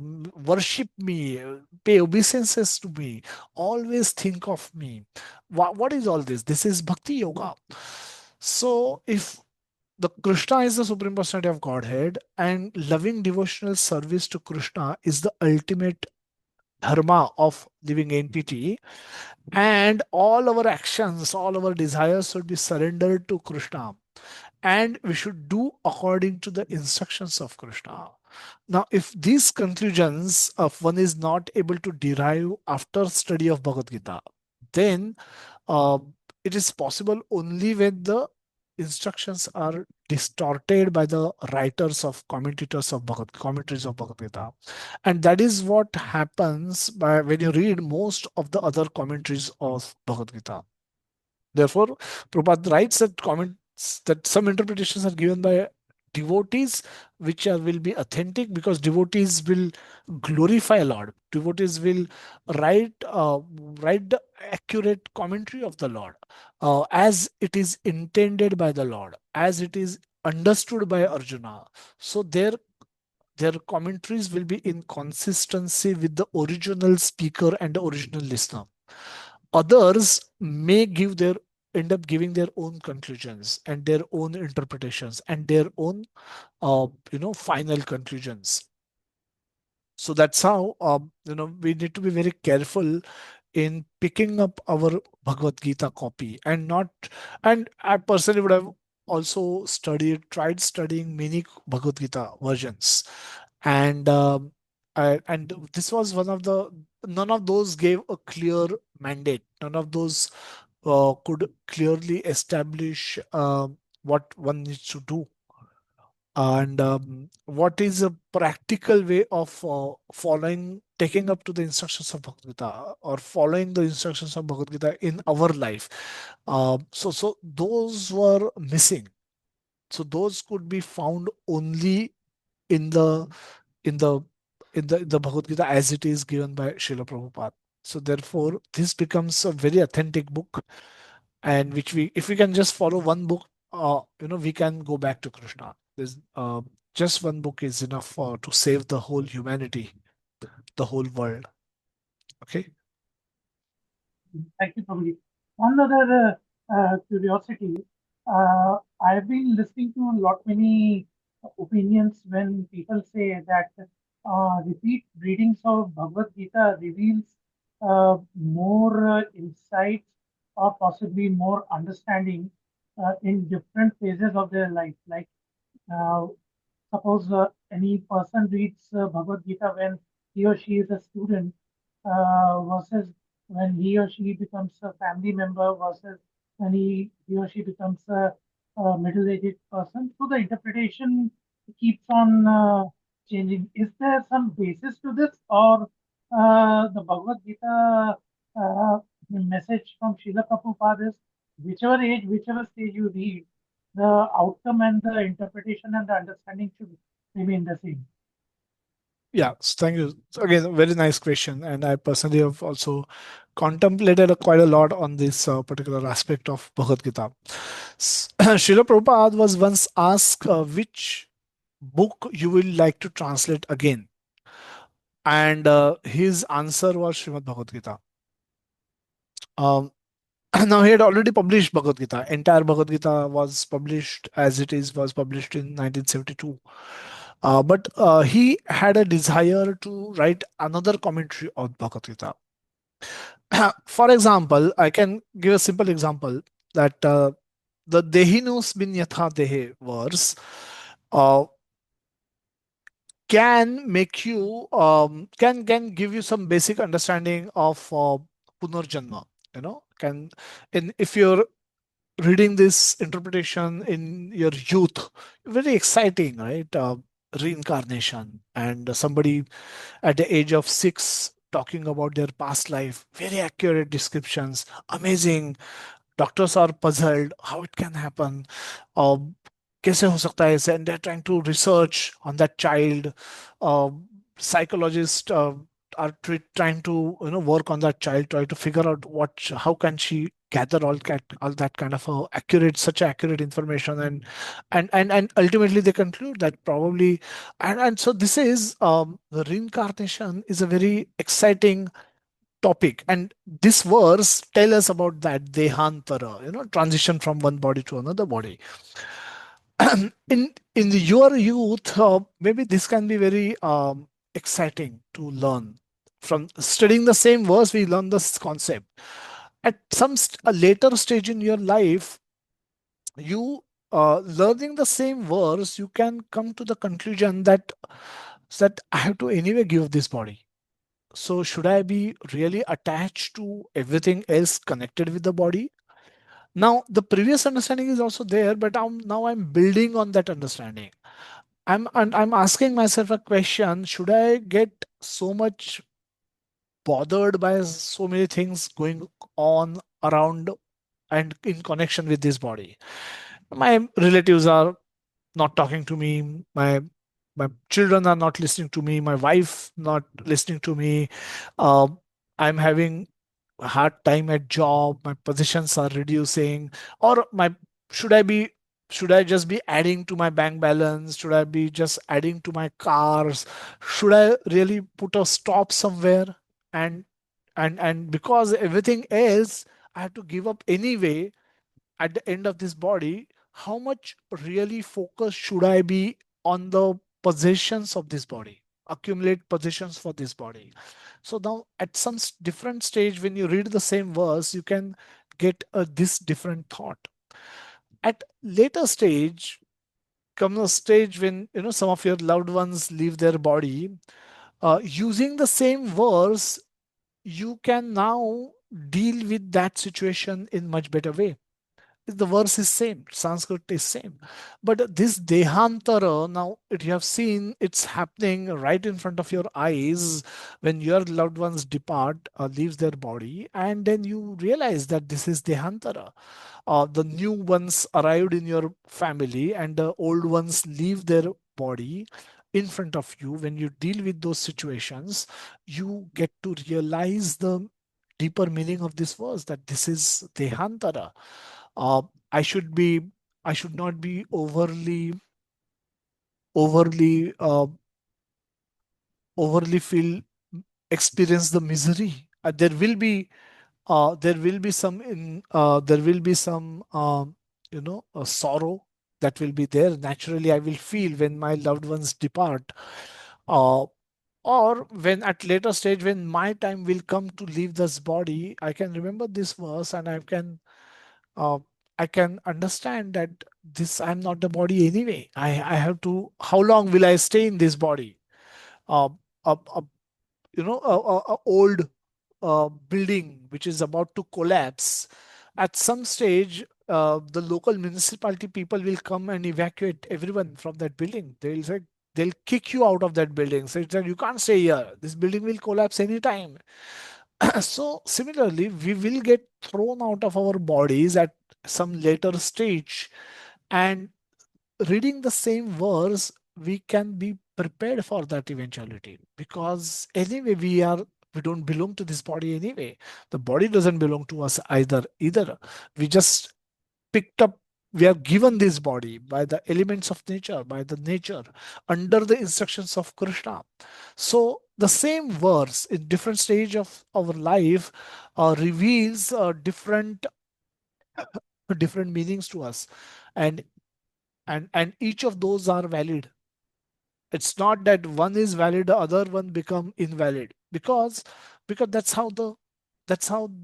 Speaker 1: worship me, pay obeisances to me, always think of me. What is all this? This is Bhakti Yoga. So, if the Krishna is the supreme personality of Godhead, and loving devotional service to Krishna is the ultimate dharma of living entity, and all our actions, all our desires should be surrendered to Krishna, and we should do according to the instructions of Krishna. Now, if these conclusions of one is not able to derive after study of Bhagavad Gita, then uh, it is possible only when the instructions are distorted by the writers of commentaries of Bhagavad Gita. And that is what happens by when you read most of the other commentaries of Bhagavad Gita. Therefore, Prabhupada writes that comments that some interpretations are given by devotees, which will be authentic, because devotees will glorify Lord. Devotees will write write the accurate commentary of the Lord, as it is intended by the Lord, as it is understood by Arjuna. So their commentaries will be in consistency with the original speaker and the original listener. Others may end up giving their own conclusions and their own interpretations and their own final conclusions. So that's how we need to be very careful in picking up our Bhagavad Gita copy, and not. And I personally would have also tried studying many Bhagavad Gita versions, and and this was one of the none of those gave a clear mandate. None of those could clearly establish what one needs to do, and what is a practical way of taking up to the instructions of Bhagavad Gita, or following the instructions of Bhagavad Gita in our life. So those were missing. So those could be found only in the in the in the Bhagavad Gita as it is given by Srila Prabhupada. So therefore, this becomes a very authentic book, and which if we can just follow one book, we can go back to Krishna. There's just one book is enough to save the whole humanity, the whole world. Okay.
Speaker 5: Thank you, Prabhuji. One other curiosity, I've been listening to a lot many opinions when people say that repeat readings of Bhagavad Gita reveals more insights or possibly more understanding in different phases of their life. Like uh, suppose any person reads Bhagavad Gita when he or she is a student versus when he or she becomes a family member versus when he or she becomes a middle-aged person. So the interpretation keeps on changing. Is there some basis to this, or the Bhagavad Gita message from Srila Prabhupada is whichever age, whichever stage you read, the outcome and the interpretation and the understanding should remain the same?
Speaker 1: Yeah, so thank you. So again, a very nice question. And I personally have also contemplated quite a lot on this particular aspect of Bhagavad Gita. Srila Prabhupada was once asked which book you will like to translate again, and his answer was Srimad Bhagavad Gita. Um, now he had already published Bhagavad Gita. Entire Bhagavad Gita was published as it is, was published in 1972. But he had a desire to write another commentary on Bhagavad Gita. For example, I can give a simple example that the Dehinos bin Yatha Dehe verse uh, can make you can give you some basic understanding of Punarjanma. You know, can in if you're reading this interpretation in your youth, very exciting, right? Reincarnation and somebody at the age of 6 talking about their past life, very accurate descriptions, amazing. Doctors are puzzled how it can happen, uh, कैसे हो सकता है ऐसे, and they're trying to research on that child. uh, Psychologists are trying to work on that child, try to figure out how can she gather all that kind of such accurate information, and ultimately they conclude that probably, and so this is the reincarnation is a very exciting topic, and this verse tell us about that dehantara, transition from one body to another body. In your youth, maybe this can be very exciting to learn. From studying the same verse, we learn this concept. At a later stage in your life, you learning the same verse, you can come to the conclusion that I have to anyway give this body. So should I be really attached to everything else connected with the body? Now, the previous understanding is also there, but now I'm building on that understanding. I'm asking myself a question: should I get so much bothered by so many things going on around and in connection with this body? My relatives are not talking to me. My children are not listening to me. My wife not listening to me. Uh, I'm having a hard time at job. My positions are reducing. Or my should I be should I just be adding to my bank balance? Should I be just adding to my cars? Should I really put a stop somewhere? And and because everything else I have to give up anyway at the end of this body, how much really focus should I be on the possessions of this body, accumulate possessions for this body? So now at some different stage, when you read the same verse, you can get this different thought. At later stage comes a stage when some of your loved ones leave their body. Using the same verse, you can now deal with that situation in much better way. The verse is same, Sanskrit is same, but this dehantara, now you have seen it's happening right in front of your eyes when your loved ones depart, leaves their body, and then you realize that this is dehantara. The new ones arrived in your family and the old ones leave their body in front of you. When you deal with those situations, you get to realize the deeper meaning of this verse, that this is dehantara. uh, I should be I should not be overly overly feel experience the misery. There will be some in there will be some sorrow that will be there. Naturally, I will feel when my loved ones depart, uh, or when at later stage when my time will come to leave this body. I can remember this verse and uh, I can understand that this I'm not the body anyway. I have to. How long will I stay in this body? Uh, a a old building which is about to collapse. At some stage, the local municipality people will come and evacuate everyone from that building. They'll say they'll kick you out of that building. Say that you can't stay here. This building will collapse anytime. So similarly, we will get thrown out of our bodies at some later stage, and reading the same verse, we can be prepared for that eventuality, because anyway we are We don't belong to this body anyway. The body doesn't belong to us either. We just picked up, we are given this body by the elements of nature, by the nature, under the instructions of Krishna. So the same verse in different stage of our life reveals different meanings to us, and and each of those are valid. It's not that one is valid, the other one become invalid, because that's how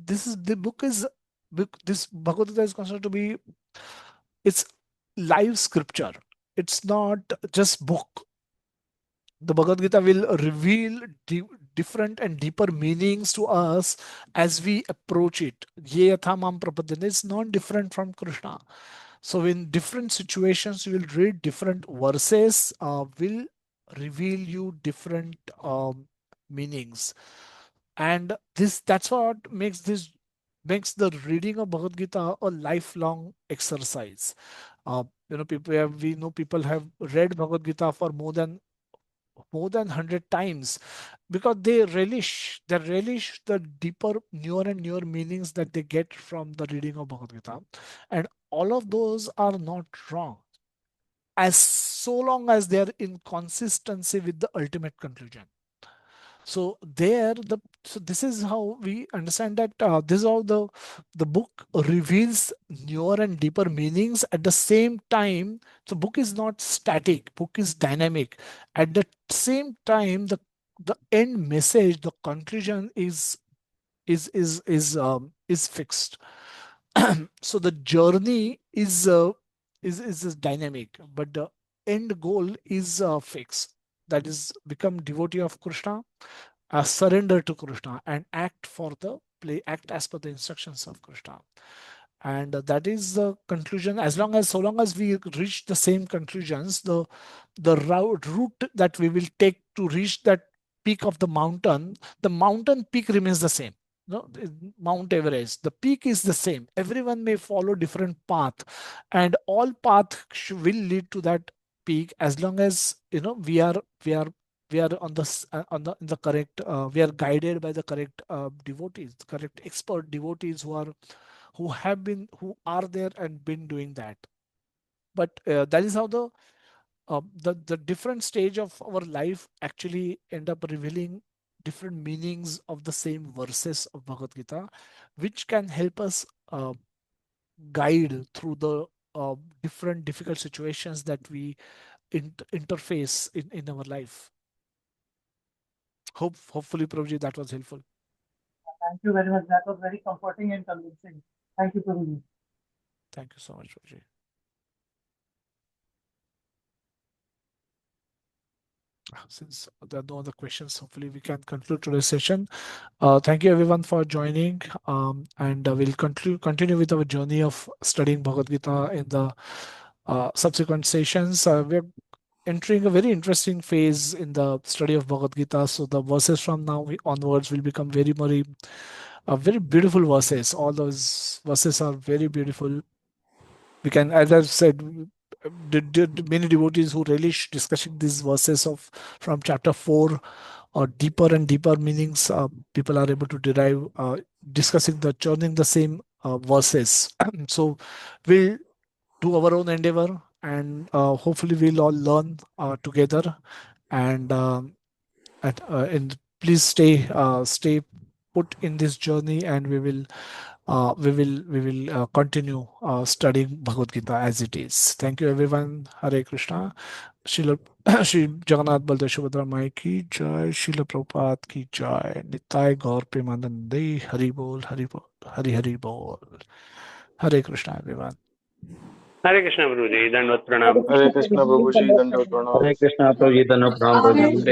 Speaker 1: this is the book is. This Bhagavad Gita is considered to be, it's live scripture. It's not just book. The Bhagavad Gita will reveal different and deeper meanings to us as we approach it. Ye yatha mam prapadyante is not different from Krishna. So in different situations, you will read different verses, will reveal you different meanings, and that's what makes the reading of Bhagavad Gita a lifelong exercise. We know people have read Bhagavad Gita for more than 100 times, because they relish the deeper, newer and newer meanings that they get from the reading of Bhagavad Gita. And all of those are not wrong, as so long as they are in consistency with the ultimate conclusion. So this is how we understand that this is how the book reveals newer and deeper meanings at the same time. So book is not static, book is dynamic. At the same time, the end message, the conclusion is fixed. So the journey is dynamic, but the end goal is fixed. That is, become devotee of Krishna, surrender to Krishna, and act as per the instructions of Krishna. And that is the conclusion. So long as we reach the same conclusions, the route that we will take to reach that peak of the mountain peak remains the same. No, Mount Everest, the peak is the same. Everyone may follow different path, and all path will lead to that peak, as long as we are on the correct. We are guided by the correct devotees, correct expert devotees who are there and been doing that. But that is how the different stage of our life actually end up revealing different meanings of the same verses of Bhagavad Gita, which can help us guide through the different difficult situations that we interface in our life. Hopefully, Prabhuji, that was helpful.
Speaker 5: Thank you very much. That was very comforting and convincing. Thank you, Prabhuji.
Speaker 1: Thank you so much, Prabhuji. Since there are no other questions, hopefully we can conclude today's session. Thank you everyone for joining, and we'll continue with our journey of studying Bhagavad Gita in the subsequent sessions. We're entering a very interesting phase in the study of Bhagavad Gita. So the verses from now onwards will become very beautiful verses. All those verses are very beautiful. We can, as I've said, many devotees who relish discussing these verses from chapter 4, or deeper and deeper meanings people are able to derive, churning the same verses. So we'll do our own endeavor, and hopefully we'll all learn together. And please stay put in this journey, and we will continue studying Bhagavad Gita as it is. Thank you everyone. Hare Krishna. Srila Shri Jagannath Baldev Subhadra Mai ki jai. Srila Prabhupada ki jai. Nitai Gaur Premanande. Hari Bol, Hari Bol, Hari Hari Bol. Hare Krishna everyone.
Speaker 2: Hare Krishna, Guruji. Dandavat pranam.
Speaker 6: Hare Krishna Prabhuji, Dandot Pranam.
Speaker 7: Hare Krishna, Prabhuji, Dhanap Ram, Prabhuji.